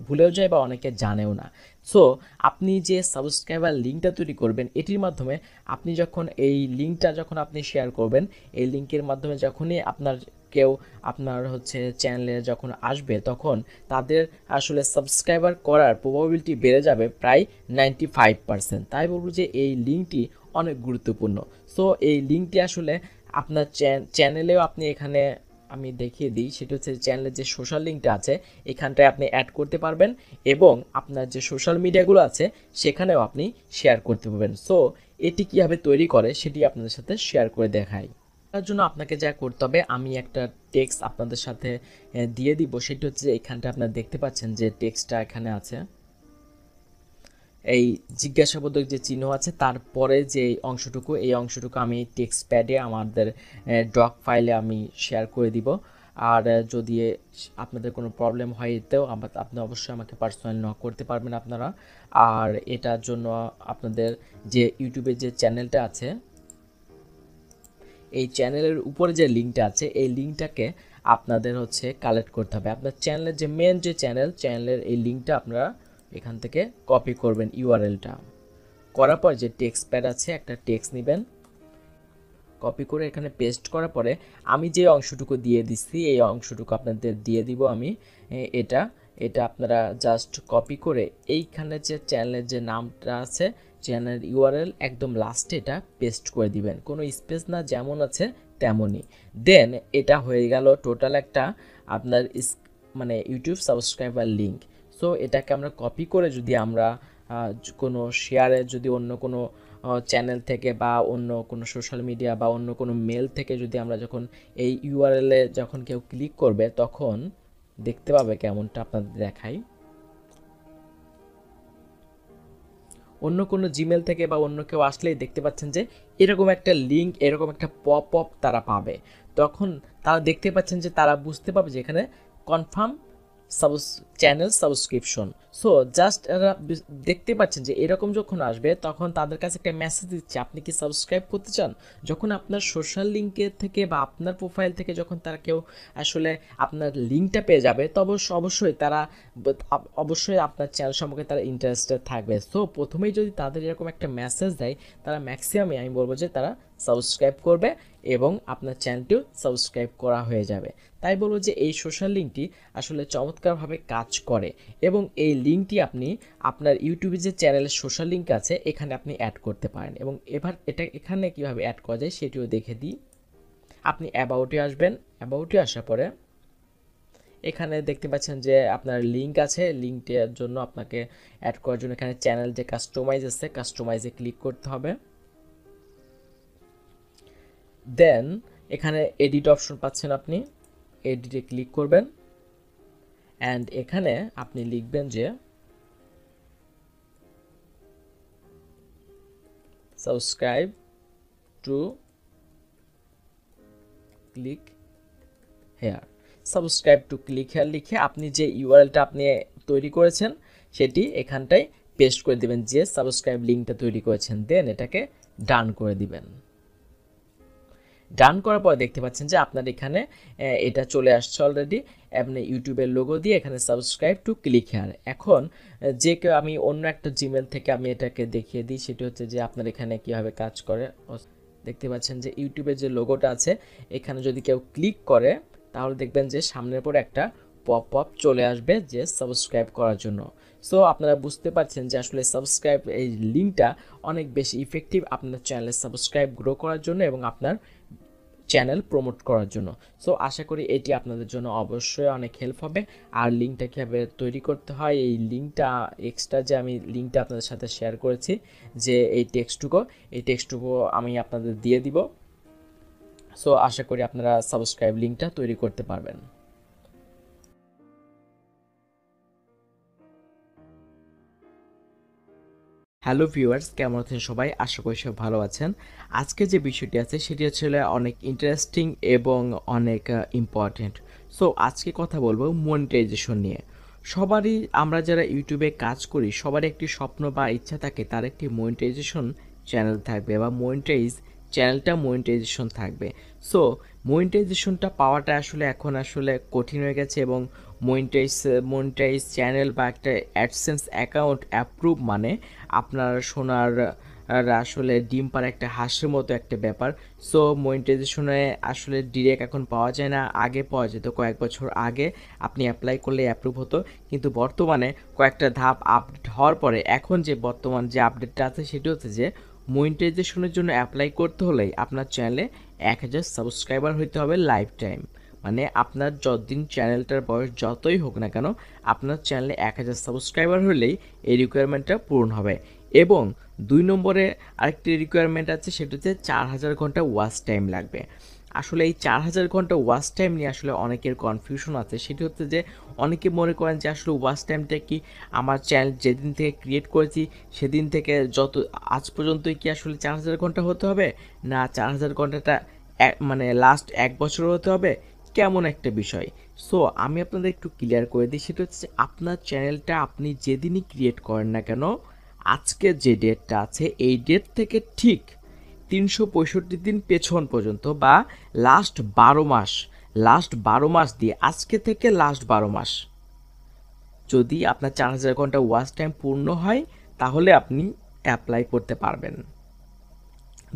ভুলেও যায় বা অনেকে জানেও না। সো আপনি যে সাবস্ক্রাইবার লিঙ্কটা তৈরি করবেন এটির মাধ্যমে আপনি যখন এই লিঙ্কটা যখন আপনি শেয়ার করবেন, এই লিঙ্কের মাধ্যমে যখনই আপনার কেউ আপনার হচ্ছে চ্যানেলে যখন আসবে তখন তাদের আসলে সাবস্ক্রাইবার করার প্রবাবিলিটি বেড়ে যাবে প্রায় 95%। তাই বলবো যে এই লিঙ্কটি অনেক গুরুত্বপূর্ণ। সো এই লিঙ্কটি আসলে আপনার চ্যানেলেও আপনি এখানে আমি দেখিয়ে দিই, সেটা হচ্ছে চ্যানেলের যে সোশ্যাল লিঙ্কটা আছে এখানটায় আপনি অ্যাড করতে পারবেন এবং আপনার যে সোশ্যাল মিডিয়াগুলো আছে সেখানেও আপনি শেয়ার করতে পারবেন। সো এটি কীভাবে তৈরি করে সেটি আপনাদের সাথে শেয়ার করে দেখাই। তার জন্য আপনাকে যা করতে হবে, আমি একটা টেক্সট আপনাদের সাথে দিয়ে দিব। সেটি হচ্ছে এখানটা আপনারা দেখতে পাচ্ছেন যে টেক্সটটা এখানে আছে, এই জিজ্ঞাসাবোধক যে চিহ্ন আছে তারপরে যে অংশটুকু, এই অংশটুকু আমি টেক্সট প্যাডে আমাদের ডক ফাইলে আমি শেয়ার করে দিব। আর যদি আপনাদের কোনো প্রবলেম হয় এতেও আপনি অবশ্যই আমাকে পার্সোনাল নক করতে পারবেন আপনারা। আর এটার জন্য আপনাদের যে ইউটিউবের যে চ্যানেলটা আছে এই চ্যানেলের উপরে যে লিঙ্কটা আছে এই লিঙ্কটাকে আপনাদের হচ্ছে কালেক্ট করতে হবে। আপনার চ্যানেলের যে মেন যে চ্যানেলের এই লিঙ্কটা আপনারা এখান থেকে কপি করবেন ইউআরএলটা। করার পর যে টেক্সট প্যাড আছে একটা টেক্সট নেবেন, কপি করে এখানে পেস্ট করার পরে আমি যে অংশটুকু দিয়ে দিচ্ছি এই অংশটুকু আপনাদের দিয়ে দিব আমি। এটা আপনারা জাস্ট কপি করে এইখানে যে চ্যানেলের যে নামটা আছে চ্যানেল ইউআরএল একদম লাস্টে এটা পেস্ট করে দিবেন, কোনো স্পেস না, যেমন আছে তেমনই। দেন এটা হয়ে গেল টোটাল একটা আপনার মানে ইউটিউব সাবস্ক্রাইবার লিঙ্ক। সো এটাকে আমরা কপি করে যদি আমরা কোনো শেয়ারে যদি অন্য কোনো চ্যানেল থেকে বা অন্য কোনো সোশ্যাল মিডিয়া বা অন্য কোনো মেল থেকে যদি আমরা যখন এই ইউআরএলে যখন কেউ ক্লিক করবে তখন দেখতে পাবে কেমনটা আপনাদের দেখাই। অন্য কোনো জিমেল থেকে বা অন্য কেউ আসলেই দেখতে পাচ্ছেন যে এরকম একটা লিঙ্ক, এরকম একটা পপ আপ তারা পাবে। তখন তারা দেখতে পাচ্ছেন যে তারা বুঝতে পারবে যে এখানে confirm channel subscription. So just এরা দেখতে পাচ্ছেন যে এরকম যখন আসবে তখন তাদের কাছে একটা মেসেজ দিচ্ছে আপনি কি সাবস্ক্রাইব করতে চান। যখন আপনার সোশ্যাল লিঙ্কের থেকে বা আপনার প্রোফাইল থেকে যখন তারা কেউ আসলে আপনার লিঙ্কটা পেয়ে যাবে তবে অবশ্যই তারা আপনার চ্যানেল সম্পর্কে তারা ইন্টারেস্টেড থাকবে। সো প্রথমেই যদি তাদের এরকম একটা মেসেজ দেয় তারা ম্যাক্সিমামই আমি বলবো যে তারা সাবস্ক্রাইব করবে এবং আপনার চ্যানেলটিও সাবস্ক্রাইব করা হয়ে যাবে। তাই বলবো যে এই সোশ্যাল লিঙ্কটি আসলে চমৎকারভাবে কাজ করে এবং এই লিঙ্কটি আপনি আপনার ইউটিউবে যে চ্যানেলের সোশ্যাল লিঙ্ক আছে এখানে আপনি অ্যাড করতে পারেন। এবং এবার এটা এখানে কীভাবে অ্যাড করা যায় সেটিও দেখে দিই। আপনি অ্যাবাউটে আসবেন, অ্যাবাউটে আসার পরে এখানে দেখতে পাচ্ছেন যে আপনার লিঙ্ক আছে, লিঙ্কটার জন্য আপনাকে অ্যাড করার জন্য এখানে চ্যানেল যে কাস্টমাইজ আছে কাস্টমাইজে ক্লিক করতে হবে। দেন এখানে এডিট অপশন পাচ্ছেন, আপনি এডিটে ক্লিক করবেন অ্যান্ড এখানে আপনি লিখবেন যে subscribe to click here. Subscribe to click here লিখে আপনি যে ইউআরএলটা আপনি তৈরি করেছেন সেটি এখানটায় পেস্ট করে দিবেন, যে সাবস্ক্রাইব লিঙ্কটা তৈরি করেছেন। দেন এটাকে ডান করে দিবেন। ডান করার পর দেখতে পাচ্ছেন যে আপনার এখানে এটা চলে আসছে অলরেডি। আপনি ইউটিউবের লোগো দিয়ে এখানে সাবস্ক্রাইব টু ক্লিক হেয়ার। এখন যে কেউ, আমি অন্য একটা জিমেল থেকে আমি এটাকে দেখিয়ে দিই, সেটা হচ্ছে যে আপনার এখানে কীভাবে কাজ করে। দেখতে পাচ্ছেন যে ইউটিউবের যে লোগোটা আছে এখানে যদি কেউ ক্লিক করে তাহলে দেখবেন যে সামনের পর একটা পপ আপ চলে আসবে যে সাবস্ক্রাইব করার জন্য। সো আপনারা বুঝতে পারছেন যে আসলে সাবস্ক্রাইব এই লিঙ্কটা অনেক বেশি ইফেক্টিভ আপনার চ্যানেলের সাবস্ক্রাইব গ্রো করার জন্য এবং আপনার চ্যানেল প্রমোট করার জন্য। সো আশা করি এটি আপনাদের জন্য অবশ্যই অনেক হেল্প হবে। আর লিঙ্কটা কীভাবে তৈরি করতে হয়, এই লিঙ্কটা এক্সট্রা যে আমি লিঙ্কটা আপনাদের সাথে শেয়ার করেছি, যে এই টেক্সটটুকু আমি আপনাদের দিয়ে দিব। সো আশা করি আপনারা সাবস্ক্রাইব লিঙ্কটা তৈরি করতে পারবেন। হ্যালো ভিউয়ার্স, কেমন আছেন সবাই? আশা করি সব ভালো আছেন। আজকে যে বিষয়টি আছে সেটি হচ্ছে অনেক ইন্টারেস্টিং এবং অনেক ইম্পর্টেন্ট। সো আজকে কথা বলবো মনিটাইজেশন নিয়ে। সবারই, আমরা যারা ইউটিউবে কাজ করি, সবারই একটি স্বপ্ন বা ইচ্ছা থাকে তার একটি মনিটাইজেশন চ্যানেল থাকবে বা চ্যানেলটা মনিটাইজেশন থাকবে। সো মনিটাইজেশনটা পাওয়াটা এখন কঠিন হয়ে গেছে এবং মনিটাইজ চ্যানেল বা একটা অ্যাডসেন্স অ্যাকাউন্ট অ্যাপ্রুভ মানে আপনার সোনার ডিম পাড়া একটা হাঁসের মতো একটা ব্যাপার। সো মনিটাইজেশনে ডিরেক্ট এখন পাওয়া যায় না। আগে পাওয়া যেত, কয়েক বছর আগে আপনি অ্যাপ্লাই করলে অ্যাপ্রুভ হতো, কিন্তু বর্তমানে কয়েকটা ধাপ আপডেট হওয়ার পরে এখন যে বর্তমান যে আপডেটটা আছে সেটি হচ্ছে যে মনিটাইজেশনের জন্য অ্যাপ্লাই করতে হলেই আপনার চ্যানেলে 1000 সাবস্ক্রাইবার হইতে হবে লাইফ টাইম। মানে আপনার যতদিন চ্যানেলটার বয়স যতই হোক না কেন, আপনার চ্যানেলে 1000 সাবস্ক্রাইবার হলেই এই রিকোয়ারমেন্টটা পূরণ হবে। এবং 2 নম্বরে আরেকটি রিকোয়ারমেন্ট আছে, সেটা হচ্ছে 4000 ঘন্টা ওয়াচ টাইম লাগবে। আসলে এই 4000 ঘন্টা ওয়াচ টাইম নিয়ে অনেকের কনফিউশন আছে। সেটি হচ্ছে যে অনেকে মনে করেন যে ওয়াচ টাইমটা কি আমার চ্যানেল যেদিন থেকে ক্রিয়েট করেছি সেদিন থেকে যত আজ পর্যন্তই কি 4000 ঘন্টা হতে হবে, না 4000 ঘন্টাটা মানে লাস্ট 1 বছর হতে হবে, কেমন একটা বিষয়। সো আমি আপনাদের একটু ক্লিয়ার করে দিই, সেটা হচ্ছে আপনার চ্যানেলটা আপনি যেদিনই ক্রিয়েট করেন না কেন, আজকের যে ডেটটা আছে এই ডেট থেকে ঠিক 365 দিন পেছন পর্যন্ত বা লাস্ট 12 মাস দিয়ে আজকে থেকে লাস্ট 12 মাস যদি আপনার 4000 ঘন্টা ওয়াচ টাইম পূর্ণ হয় তাহলে আপনি অ্যাপ্লাই করতে পারবেন।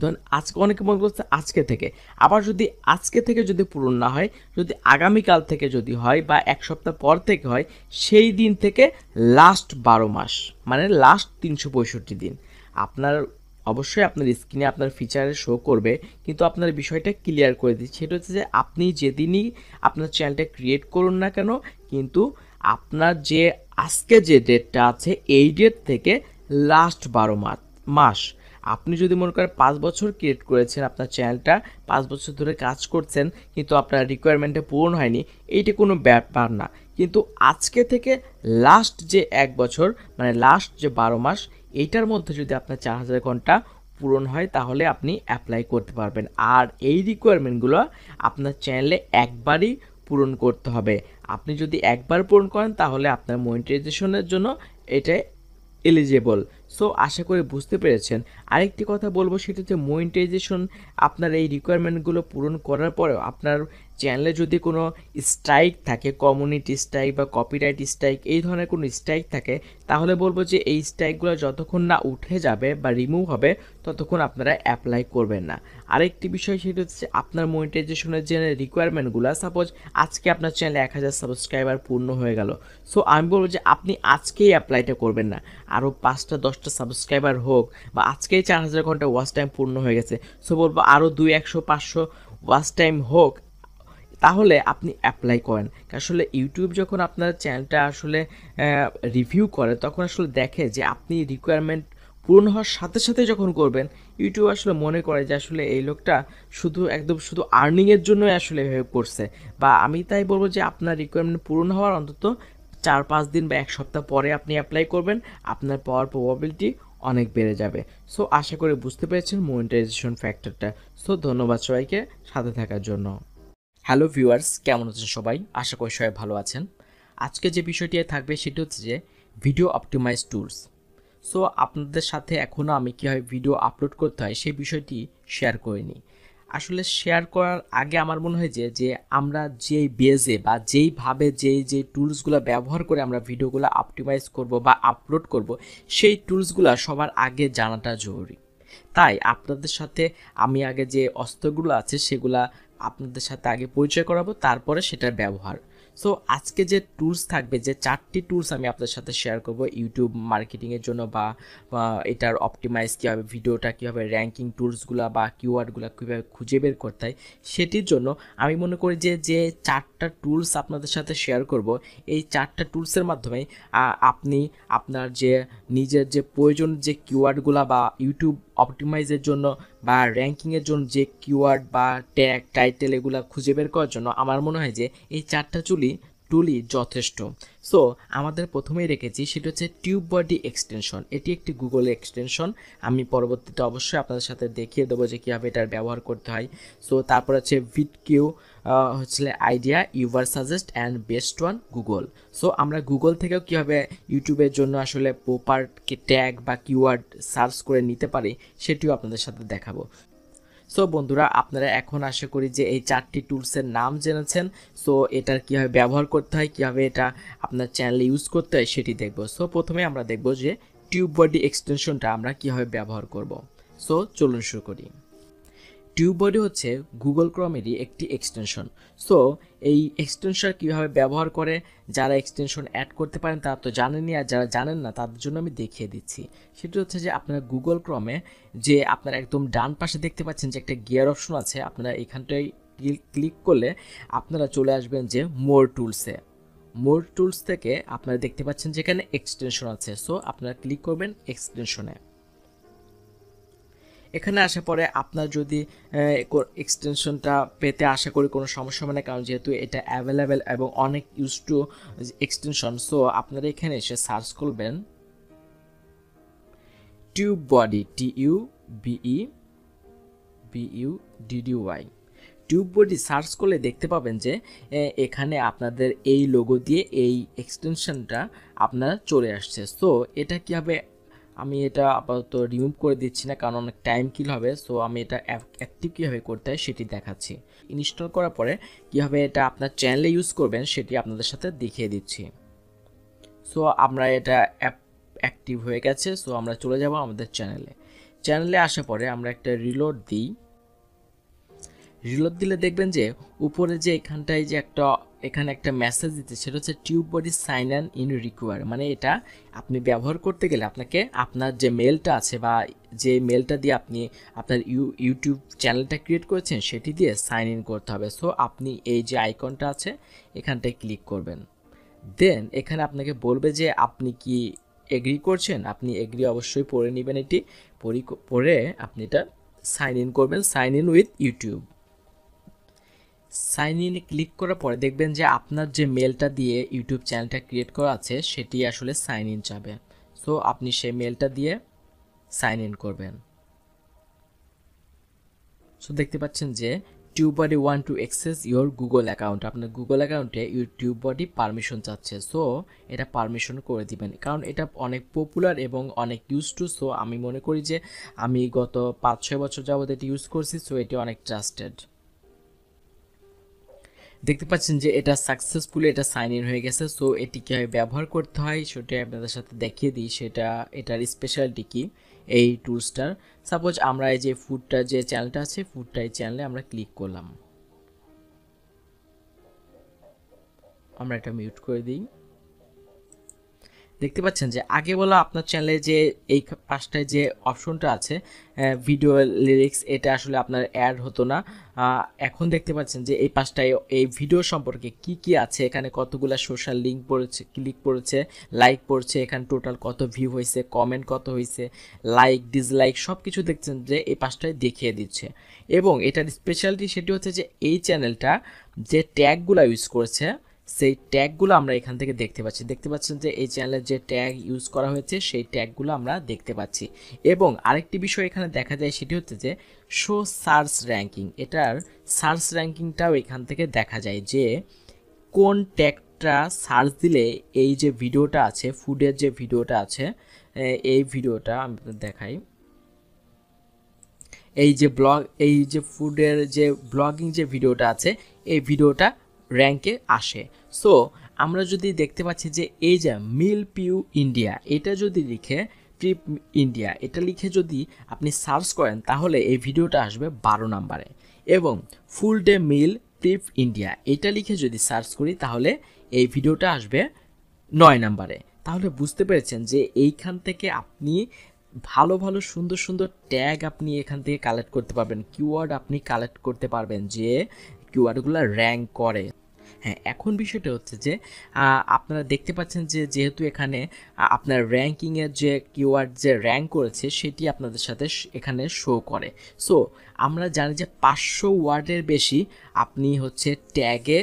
ধরুন আজকে অনেকে মনে করছে আজকে থেকে, আবার যদি আজকে থেকে যদি পূরণ না হয়, যদি আগামীকাল থেকে যদি হয় বা 1 সপ্তাহ পর থেকে হয়, সেই দিন থেকে লাস্ট 12 মাস মানে লাস্ট 365 দিন আপনার অবশ্যই আপনার স্ক্রিনে আপনার ফিচারে শো করবে। কিন্তু আপনার বিষয়টা ক্লিয়ার করে দিচ্ছি, সেটা হচ্ছে যে আপনি যেদিনই আপনার চ্যানেলটা ক্রিয়েট করুন না কেন, কিন্তু আপনার যে আজকে যে ডেটটা আছে এই ডেট থেকে লাস্ট 12 মাস আপনি যদি মনে করেন 5 বছর ক্রিয়েট করেছেন আপনার চ্যানেলটা, 5 বছর ধরে কাজ করছেন কিন্তু আপনার রিকোয়ারমেন্টে পূরণ হয়নি, এইটা কোনো ব্যাপার না। কিন্তু আজকে থেকে লাস্ট যে 1 বছর মানে লাস্ট যে 12 মাস এইটার মধ্যে যদি আপনার 4000 ঘন্টা পূরণ হয় তাহলে আপনি অ্যাপ্লাই করতে পারবেন। আর এই রিকোয়ারমেন্টগুলো আপনার চ্যানেলে একবারই পূরণ করতে হবে। আপনি যদি একবার পূরণ করেন তাহলে আপনার মনিটাইজেশনের জন্য এটা এলিজেবল। সো আশা করি বুঝতে পেরেছেন। আরেকটি কথা বলবো, সেটা হচ্ছে মনিটাইজেশন আপনার এই রিকোয়ারমেন্টগুলো পূরণ করার পরেও আপনার চ্যানেলে যদি কোনো স্ট্রাইক থাকে, কমিউনিটি স্ট্রাইক বা কপিরাইট স্ট্রাইক, এই ধরনের কোনো স্ট্রাইক থাকে, তাহলে বলবো যে এই স্ট্রাইকগুলো যতক্ষণ না উঠে যাবে বা রিমুভ হবে ততক্ষণ আপনারা অ্যাপ্লাই করবেন না। আরেকটি বিষয়, সেটা হচ্ছে আপনার মনিটাইজেশনের যে রিকোয়ারমেন্টগুলো, সাপোজ আজকে আপনার চ্যানেলে 1000 সাবস্ক্রাইবার পূর্ণ হয়ে গেল, সো আমি বলবো যে আপনি আজকেই অ্যাপ্লাইটা করবেন না, আরও 5টা 10টা সাবস্ক্রাইবার হোক বা আজকেই 4000 ঘন্টা ওয়াচ টাইম পূর্ণ হয়ে গেছে, সো বলবো আরও 200 500 ওয়াচ টাইম হোক, তাহলে আপনি অ্যাপ্লাই করেন। ইউটিউব যখন আপনার চ্যানেলটা রিভিউ করে তখন দেখে যে আপনি রিকোয়ারমেন্ট পূরণ হওয়ার সাথে সাথে যখন করবেন, ইউটিউব মনে করে যে এই লোকটা শুধু আর্নিংয়ের জন্যই এভাবে করছে। বা আমি তাই বলবো যে আপনার রিকোয়ারমেন্ট পূরণ হওয়ার অন্তত 4-5 দিন বা 1 সপ্তাহ পরে আপনি অ্যাপ্লাই করবেন, আপনার পাওয়ার প্রবাবিলিটি অনেক বেড়ে যাবে। সো আশা করি বুঝতে পেরেছেন মনিটাইজেশন ফ্যাক্টরটা। সো ধন্যবাদ সবাইকে সাথে থাকার জন্য। হ্যালো ভিউয়ার্স, কেমন আছেন সবাই? আশা করি সবাই ভালো আছেন। আজকে যে বিষয়টি থাকবে সেটি হচ্ছে যে ভিডিও অপটিমাইজ টুলস। সো আপনাদের সাথে এখনও আমি কীভাবে ভিডিও আপলোড করতে হয় সেই বিষয়টি শেয়ার করিনি। আসলে শেয়ার করার আগে আমার মনে হয় যে আমরা যেই বেজে বা যেইভাবে যেই টুলসগুলো ব্যবহার করে আমরা ভিডিওগুলো অপটিমাইজ করব বা আপলোড করব, সেই টুলসগুলো সবার আগে জানাটা জরুরি। তাই আপনাদের সাথে আমি আগে যে অস্ত্রগুলো আছে সেগুলা আপনাদের সাথে আগে পরিচয় করাবো, তারপরে সেটার ব্যবহার। সো আজকে যে টুলস থাকবে, যে 4টি টুলস আমি আপনাদের সাথে শেয়ার করব ইউটিউব মার্কেটিংয়ের জন্য বা এটার অপটিমাইজ কীভাবে, ভিডিওটা কীভাবে, র্যাঙ্কিং টুলসগুলো বা কিওয়ার্ডগুলো কীভাবে খুঁজে বের করতে হয়, সেটির জন্য আমি মনে করি যে 4টা টুলস আপনাদের সাথে শেয়ার করব, এই 4টা টুলসের মাধ্যমে আপনি আপনার যে নিজের যে প্রয়োজন যে কিওয়ার্ডগুলো বা ইউটিউব অপটিমাইজের জন্য বা র্যাঙ্কিংয়ের জন্য যে কিওয়ার্ড বা ট্যাগ টাইটেল এগুলো খুঁজে বের করার জন্য আমার মনে হয় যে এই 4টা টুলই যথেষ্ট। সো আমাদের প্রথমেই রেখেছি সেটা হচ্ছে টিউব বডি এক্সটেনশন। এটি একটি গুগল এক্সটেনশন, আমি পরবর্তীতে অবশ্যই আপনাদের সাথে দেখিয়ে দেবো যে কীভাবে এটার ব্যবহার করতে হয়। সো তারপর হচ্ছে ভিডকিউ, হচ্ছে idea, Ubersuggest and best one Google. So আমরা গুগল থেকেও কীভাবে ইউটিউবের জন্য আসলে প্রপার ট্যাগ বা কিওয়ার্ড সার্চ করে নিতে পারি সেটিও আপনাদের সাথে দেখাবো। সো বন্ধুরা, আপনারা এখন আশা করি যে এই 4টি টুলসের নাম জেনেছেন। সো এটার কীভাবে ব্যবহার করতে হয়, কীভাবে এটা আপনার চ্যানেলে ইউজ করতে হয় সেটি দেখব। সো প্রথমে আমরা দেখব যে টিউব বডি এক্সটেনশনটা আমরা কীভাবে ব্যবহার করব। সো চলুন শুরু করি। টিউব বডি হচ্ছে গুগল ক্রোমেরই একটি এক্সটেনশন। সো এই এক্সটেনশন কীভাবে ব্যবহার করে, যারা এক্সটেনশন অ্যাড করতে পারেন তারা তো জানেনই, আর যারা জানেন না তাদের জন্য আমি দেখিয়ে দিচ্ছি। সেটা হচ্ছে যে আপনারা গুগল ক্রোমে যে আপনারা একদম ডান পাশে দেখতে পাচ্ছেন যে একটা গিয়ার অপশন আছে, আপনারা এখানটায় ক্লিক করলে আপনারা চলে আসবেন যে মোর টুলসে। মোর টুলস থেকে আপনারা দেখতে পাচ্ছেন যে এখানে এক্সটেনশন আছে। সো আপনারা ক্লিক করবেন এক্সটেনশনে। এখানে আসার পরে আপনার যদি এক্সটেনশনটা পেতে আশা করি কোনো সমস্যা হবে না, কারণ যেহেতু এটা অ্যাভেলেবেল এবং অনেক ইউজ টু এক্সটেনশন। সো আপনারা এখানে এসে সার্চ করবেন tube body, TUBEBUDDY। Tube body search করলে দেখতে পাবেন যে এখানে আপনাদের এই লোগো দিয়ে এই এক্সটেনশনটা আপনার চলে আসছে। সো এটা কীভাবে, আমি এটা আপাতত রিমুভ করে দিচ্ছি না কারণ অনেক টাইম কিল হবে। সো আমি এটা অ্যাক্টিভ কীভাবে করতে হয় সেটি দেখাচ্ছি। ইনস্টল করার পরে কীভাবে এটা আপনার চ্যানেলে ইউজ করবেন সেটি আপনাদের সাথে দেখিয়ে দিচ্ছি। সো আমরা এটা অ্যাক্টিভ হয়ে গেছে। সো আমরা চলে যাব আমাদের চ্যানেলে আসার পরে আমরা একটা রিলোড দিই। রিলোড দিলে দেখবেন যে উপরে যে এখানটায় যে এখানে একটা মেসেজ দিতে, সেটা হচ্ছে tube body sign in require. মানে এটা আপনি ব্যবহার করতে গেলে আপনাকে আপনার যে মেলটা আছে বা যে মেলটা দিয়ে আপনি আপনার ইউটিউব চ্যানেলটা ক্রিয়েট করেছেন সেটি দিয়ে সাইন ইন করতে হবে। সো আপনি এই যে আইকনটা আছে এখানটায় ক্লিক করবেন। দেন এখানে আপনাকে বলবে যে আপনি কি এগ্রি করছেন। আপনি এগ্রি অবশ্যই পড়ে নেবেন, এটি পড়ে আপনি এটা সাইন ইন করবেন, sign in with YouTube. Sign ইনে ক্লিক করার পরে দেখবেন যে আপনার যে মেলটা দিয়ে ইউটিউব চ্যানেলটা ক্রিয়েট করা আছে সেটি আসলে সাইন ইন চাবে। সো আপনি সেই মেলটা দিয়ে সাইন ইন করবেন। সো দেখতে পাচ্ছেন যে tube body want to access your Google account, আপনার গুগল অ্যাকাউন্টে ইউটিউব বডি পারমিশন চাচ্ছে। সো এটা পারমিশন করে দিবেন, কারণ এটা অনেক পপুলার এবং অনেক ইউজ টু। সো আমি মনে করি যে আমি গত 5-6 বছর যাবত এটি ইউজ করছি। সো এটি অনেক ট্রাস্টেড। দেখতে পাচ্ছেন যে এটা সাকসেসফুলি এটা সাইন ইন হয়ে গেছে। সো এটি কীভাবে ব্যবহার করতে হয় সেটা আপনাদের সাথে দেখিয়ে দিই, এটার স্পেশালিটি কি এই টুলসটার। সাপোজ আমরা এই যে ফুডটা যে চ্যানেলটা আছে, ফুডটা এই চ্যানেলে আমরা ক্লিক করলাম, আমরা এটা মিউট করে দিই। দেখতে পাচ্ছেন যে আগে বলা আপনার চ্যানেলে যে এই পাশটায় যে অপশনটা আছে ভিডিও লিরিক্স, এটা আসলে আপনার অ্যাড হতো না। এখন দেখতে পাচ্ছেন যে এই পাশটায় এই ভিডিও সম্পর্কে কি আছে, এখানে কতগুলো সোশ্যাল লিঙ্ক পড়েছে, ক্লিক পড়েছে, লাইক পড়ছে, এখানে টোটাল কত ভিউ হয়েছে, কমেন্ট কত হয়েছে, লাইক ডিসলাইক সব কিছু দেখছেন যে এই পাশটায় দেখিয়ে দিচ্ছে। এবং এটার স্পেশালিটি সেটি হচ্ছে যে এই চ্যানেলটা যে ট্যাগগুলো ইউজ করেছে সেই ট্যাগগুলো আমরা এখান থেকে দেখতে পাচ্ছেন যে এই চ্যানেলের যে ট্যাগ ইউজ করা হয়েছে সেই ট্যাগগুলো আমরা দেখতে পাচ্ছি। এবং আরেকটি বিষয় এখানে দেখা যায় সেটি হচ্ছে যে শো সার্চ র্যাঙ্কিং, এটার সার্চ র্যাঙ্কিংটাও এখান থেকে দেখা যায় যে কোন ট্যাগটা সার্চ দিলে এই যে ভিডিওটা আছে, ফুডের যে ভিডিওটা আছে, এই ভিডিওটা আমি দেখাই, এই যে ফুডের যে ব্লগিং যে ভিডিওটা আছে এই ভিডিওটা র্যাঙ্কে আসে। সো আমরা যদি দেখতে পাচ্ছি যে এই যে মিল পিউ ইন্ডিয়া এটা যদি লিখে ট্রিপ ইন্ডিয়া এটা লিখে যদি আপনি সার্চ করেন তাহলে এই ভিডিওটা আসবে 12 নম্বরে, এবং ফুল ডে মিল ট্রিপ ইন্ডিয়া এটা লিখে যদি সার্চ করি তাহলে এই ভিডিওটা আসবে 9 নম্বরে। তাহলে বুঝতে পেরেছেন যে এইখান থেকে আপনি ভালো ভালো সুন্দর সুন্দর ট্যাগ আপনি এখান থেকে কালেক্ট করতে পারবেন, কিওয়ার্ড আপনি কালেক্ট করতে পারবেন যে কিওয়ার্ডগুলো র্যাঙ্ক করে। হ্যাঁ, এখন বিষয়টা হচ্ছে যে আপনারা দেখতে পাচ্ছেন যে যেহেতু এখানে আপনার র্যাঙ্কিংয়ের যে কিওয়ার্ড যে র্যাঙ্ক করেছে সেটি আপনাদের সাথে এখানে শো করে। সো আমরা জানি যে 500 ওয়ার্ডের বেশি আপনি হচ্ছে ট্যাগে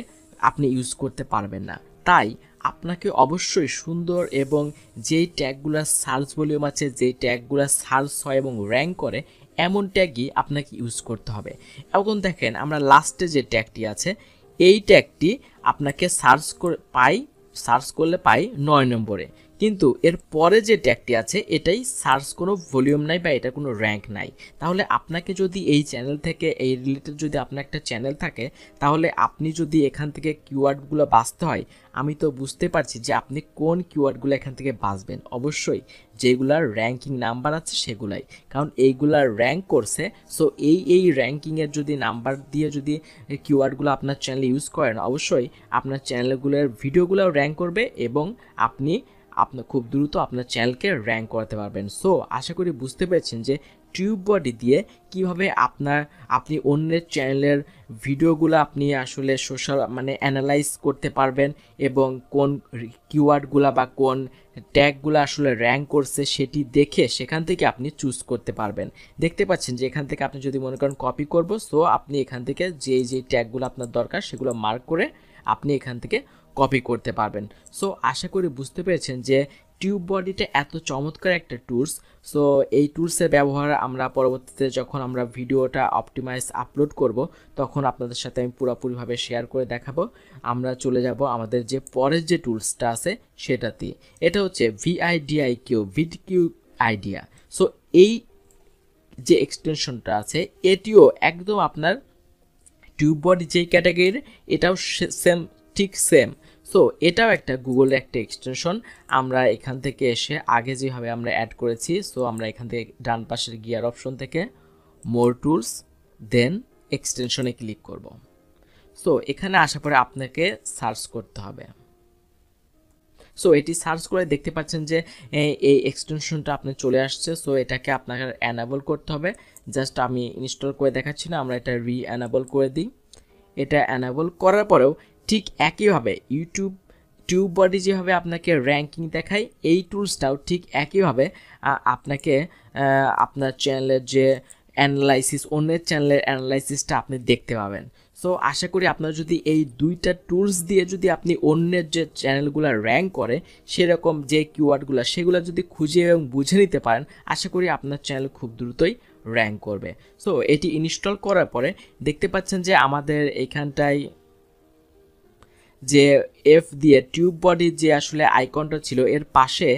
আপনি ইউজ করতে পারবেন না, তাই আপনাকে অবশ্যই সুন্দর এবং যেই ট্যাগগুলো সার্চ ভলিউম আছে, যেই ট্যাগগুলো সার্চ হয় এবং র্যাঙ্ক করে এমন ট্যাগই আপনাকে ইউজ করতে হবে। এখন দেখেন আমরা লাস্টে যে ট্যাগটি আছে এই ট্যাগটি আপনাকে সার্চ করলে পাই 9 নম্বরে, কিন্তু এর পরে যে ট্যাগটি আছে এটাই সার্চ কোনো ভলিউম নাই বা এটা কোনো র্যাঙ্ক নাই। তাহলে আপনাকে যদি এই চ্যানেল থেকে এই রিলেটেড যদি আপনার একটা চ্যানেল থাকে তাহলে আপনি যদি এখান থেকে কিওয়ার্ডগুলো বাছতে হয়, আমি তো বুঝতে পারছি যে আপনি কোন কিওয়ার্ডগুলো এখান থেকে বাছবেন, অবশ্যই যেগুলার র্যাঙ্কিং নাম্বার আছে সেগুলাই, কারণ এইগুলার র্যাঙ্ক করছে। সো এই র্যাঙ্কিংয়ের যদি নাম্বার দিয়ে যদি কিওয়ার্ডগুলো আপনার চ্যানেলে ইউজ করেন অবশ্যই আপনার চ্যানেলগুলোর ভিডিওগুলোও র্যাঙ্ক করবে এবং আপনি খুব দ্রুত আপনার চ্যানেলকে র্যাঙ্ক করতে পারবেন। সো আশা করি বুঝতে পেরেছেন যে টিউববডি দিয়ে কিভাবে আপনি অন্যের চ্যানেলের ভিডিওগুলো আপনি আসলে সোশ্যাল অ্যানালাইজ করতে পারবেন এবং কোন কিওয়ার্ডগুলো বা কোন ট্যাগগুলো আসলে র্যাঙ্ক করছে সেটি দেখে সেখান থেকে আপনি চুজ করতে পারবেন। দেখতে পাচ্ছেন যে এখান থেকে আপনি যদি মনে করেন কপি করব, সো আপনি এখান থেকে যেই ট্যাগগুলো আপনার দরকার সেগুলো মার্ক করে আপনি এখান থেকে কপি করতে পারবেন। সো আশা করি বুঝতে পেরেছেন যে টিউববডিটা এত চমৎকার একটা টুলস। সো এই টুলসের ব্যবহার আমরা পরবর্তীতে যখন আমরা ভিডিওটা অপটিমাইজ আপলোড করব তখন আপনাদের সাথে আমি পুরোপুরিভাবে শেয়ার করে দেখাবো। আমরা চলে যাব আমাদের যে পরের যে টুলসটা আছে সেটাতে, এটা হচ্ছে ভিডিকিউ আইডিয়া। সো এই যে এক্সটেনশনটা আছে এটিও একদম আপনার টিউববডি যেই ক্যাটাগরির এটাও ঠিক সেম। সো এটাও একটা গুগলের একটা এক্সটেনশন। আমরা এখান থেকে এসে আগে যেভাবে আমরা অ্যাড করেছি, সো আমরা এখান থেকে ডান পাশের গিয়ার অপশন থেকে মোর টুলস দেন এক্সটেনশনে ক্লিক করব। সো এখানে আসার পরে আপনাকে সার্চ করতে হবে। সো এটি সার্চ করে দেখতে পাচ্ছেন যে এই এক্সটেনশনটা আপনি চলে আসছে। সো এটাকে আপনাকে অ্যানাবল করতে হবে। জাস্ট আমি ইনস্টল করে দেখাচ্ছি না, আমরা এটা রি-অ্যানাবল করে দিই। এটা অ্যানাবল করার পরেও ঠিক একইভাবে টিউববডি যেভাবে আপনাকে র্যাঙ্কিং দেখায় এই টুলসটাও ঠিক একইভাবে আপনাকে আপনার চ্যানেলের যে অ্যানালাইসিস, অন্যের চ্যানেলের অ্যানালাইসিসটা আপনি দেখতে পাবেন। সো আশা করি আপনার যদি এই দুইটা টুলস দিয়ে যদি আপনি অন্যের যে চ্যানেলগুলো র্যাঙ্ক করে সেরকম যে কিওয়ার্ডগুলো সেগুলো যদি খুঁজে এবং বুঝে নিতে পারেন আশা করি আপনার চ্যানেল খুব দ্রুতই র্যাঙ্ক করবে। সো এটি ইনস্টল করার পরে দেখতে পাচ্ছেন যে আমাদের এখানটায় যে এফ দিয়ে টিউববডির যে আসলে আইকনটা ছিল এর পাশে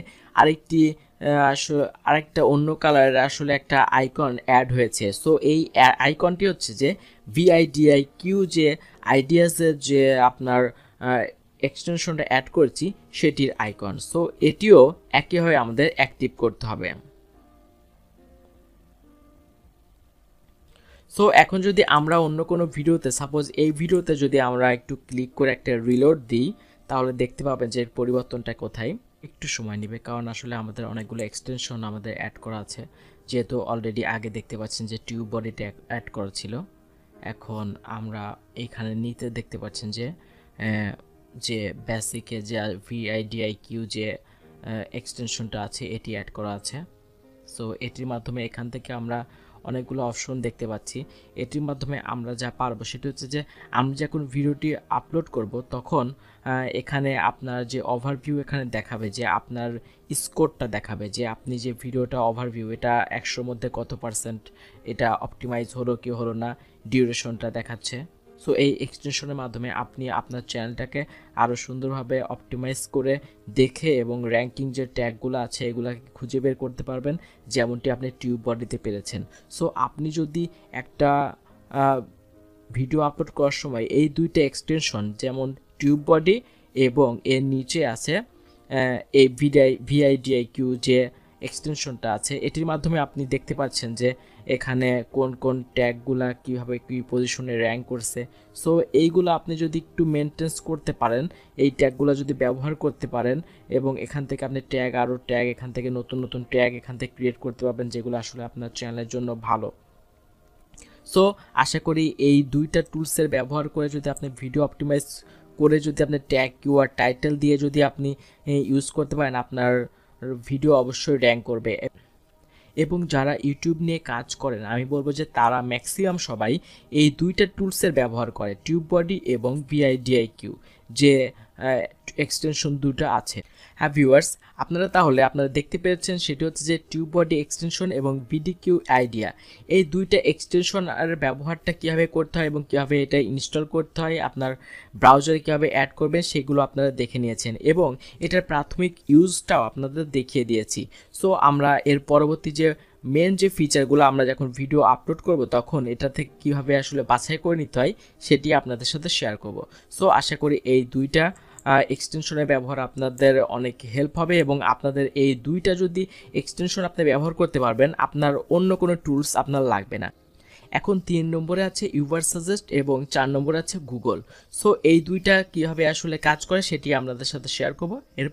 আরেকটা অন্য কালারের আসলে একটা আইকন অ্যাড হয়েছে। সো এই আইকনটি হচ্ছে যে ভিআইডিআইকিউ যে আইডিয়াসের যে আপনার এক্সটেনশনটা অ্যাড করেছি সেটির আইকন। সো এটিও একইভাবে আমাদের অ্যাক্টিভ করতে হবে। সো এখন যদি আমরা অন্য কোনো ভিডিওতে, সাপোজ এই ভিডিওতে যদি আমরা একটু ক্লিক করে একটা রিলোড দিই তাহলে দেখতে পাবেন যে পরিবর্তনটা কোথায়। একটু সময় নেবে কারণ আসলে আমাদের অনেকগুলো এক্সটেনশন আমাদের অ্যাড করা আছে, যেহেতু অলরেডি আগে দেখতে পাচ্ছেন যে টিউববডিটা অ্যাড করা ছিল। এখন আমরা এইখানে নিতে দেখতে পাচ্ছেন যে বেসিকে যে ভিআইডিআইকিউ যে এক্সটেনশনটা আছে এটি অ্যাড করা আছে। সো এটির মাধ্যমে এখান থেকে আমরা অনেকগুলো অপশন দেখতে পাচ্ছি। এটির মাধ্যমে আমরা যা পারবো সেটা হচ্ছে যে আমরা যখন ভিডিওটি আপলোড করব তখন এখানে আপনার যে ওভারভিউ এখানে দেখাবে, যে আপনার স্কোরটা দেখাবে যে আপনি যে ভিডিওটা ওভারভিউ এটা 100 মধ্যে কত %, এটা অপটিমাইজ হলো কি হলো না, ডিউরেশনটা দেখাচ্ছে। সো এই এক্সটেনশনের মাধ্যমে আপনি আপনার চ্যানেলটাকে আরও সুন্দরভাবে অপটিমাইজ করে দেখে এবং র্যাঙ্কিং যে ট্যাগগুলো আছে এগুলোকে খুঁজে বের করতে পারবেন, যেমনটি আপনি টিউব বডিতে পেরেছেন। সো আপনি যদি একটা ভিডিও আপলোড করার সময় এই দুইটা এক্সটেনশন, যেমন টিউব বডি এবং এর নিচে আছে এই ভিআইডিআইকিউ যে এক্সটেনশনটা আছে, এটির মাধ্যমে আপনি দেখতে পাচ্ছেন যে এখানে কোন কোন ট্যাগগুলা কীভাবে কী পজিশনে র্যাঙ্ক করছে। সো এইগুলো আপনি যদি একটু মেনটেন্স করতে পারেন, এই ট্যাগগুলো যদি ব্যবহার করতে পারেন এবং এখান থেকে আপনি আরও ট্যাগ এখান থেকে নতুন নতুন ট্যাগ এখান থেকে ক্রিয়েট করতে পারবেন, যেগুলো আসলে আপনার চ্যানেলের জন্য ভালো। সো আশা করি এই দুইটা টুলসের ব্যবহার করে যদি আপনি ভিডিও অপটিমাইজ করে যদি আপনি ট্যাগ কিওয়ার্ড টাইটেল দিয়ে যদি আপনি ইউজ করতে পারেন, আপনার ভিডিও অবশ্যই র্যাঙ্ক করবে। এবং যারা ইউটিউব নিয়ে কাজ করেন আমি বলবো যে তারা ম্যাক্সিমাম সবাই এই দুইটা টুলসের ব্যবহার করে, টিউব বডি এবং ভিআইডিআইকিউ যে এক্সটেনশন দুটো আছে। হ্যাঁ ভিউয়ার্স, আপনারা দেখতে পেরেছেন সেটি হচ্ছে যে টিউব বডি এক্সটেনশন এবং বিডিকিউ আইডিয়া, এই দুইটা এক্সটেনশন আর ব্যবহারটা কীভাবে করতে হয় এবং কীভাবে এটা ইনস্টল করতে হয়, আপনার ব্রাউজারে কীভাবে অ্যাড করবেন সেগুলো আপনারা দেখে নিয়েছেন এবং এটার প্রাথমিক ইউজটাও আপনাদের দেখিয়ে দিয়েছি। সো আমরা এর পরবর্তী যে মেন যে ফিচারগুলো আমরা যখন ভিডিও আপলোড করব তখন এটা থেকে কীভাবে আসলে বাছাই করে নিতে হয় সেটি আপনাদের সাথে শেয়ার করব। সো আশা করি এই দুইটা এক্সটেনশনের ব্যবহার আপনাদের অনেক হেল্প হবে এবং আপনাদের এই দুইটা যদি এক্সটেনশন আপনি ব্যবহার করতে পারবেন, আপনার অন্য কোনো টুলস আপনার লাগবে না। এখন 3 নম্বরে আছে ইউভার সাজেস্ট এবং 4 নম্বরে আছে গুগল। সো এই দুইটা কীভাবে আসলে কাজ করে সেটি আপনাদের সাথে শেয়ার করব। এর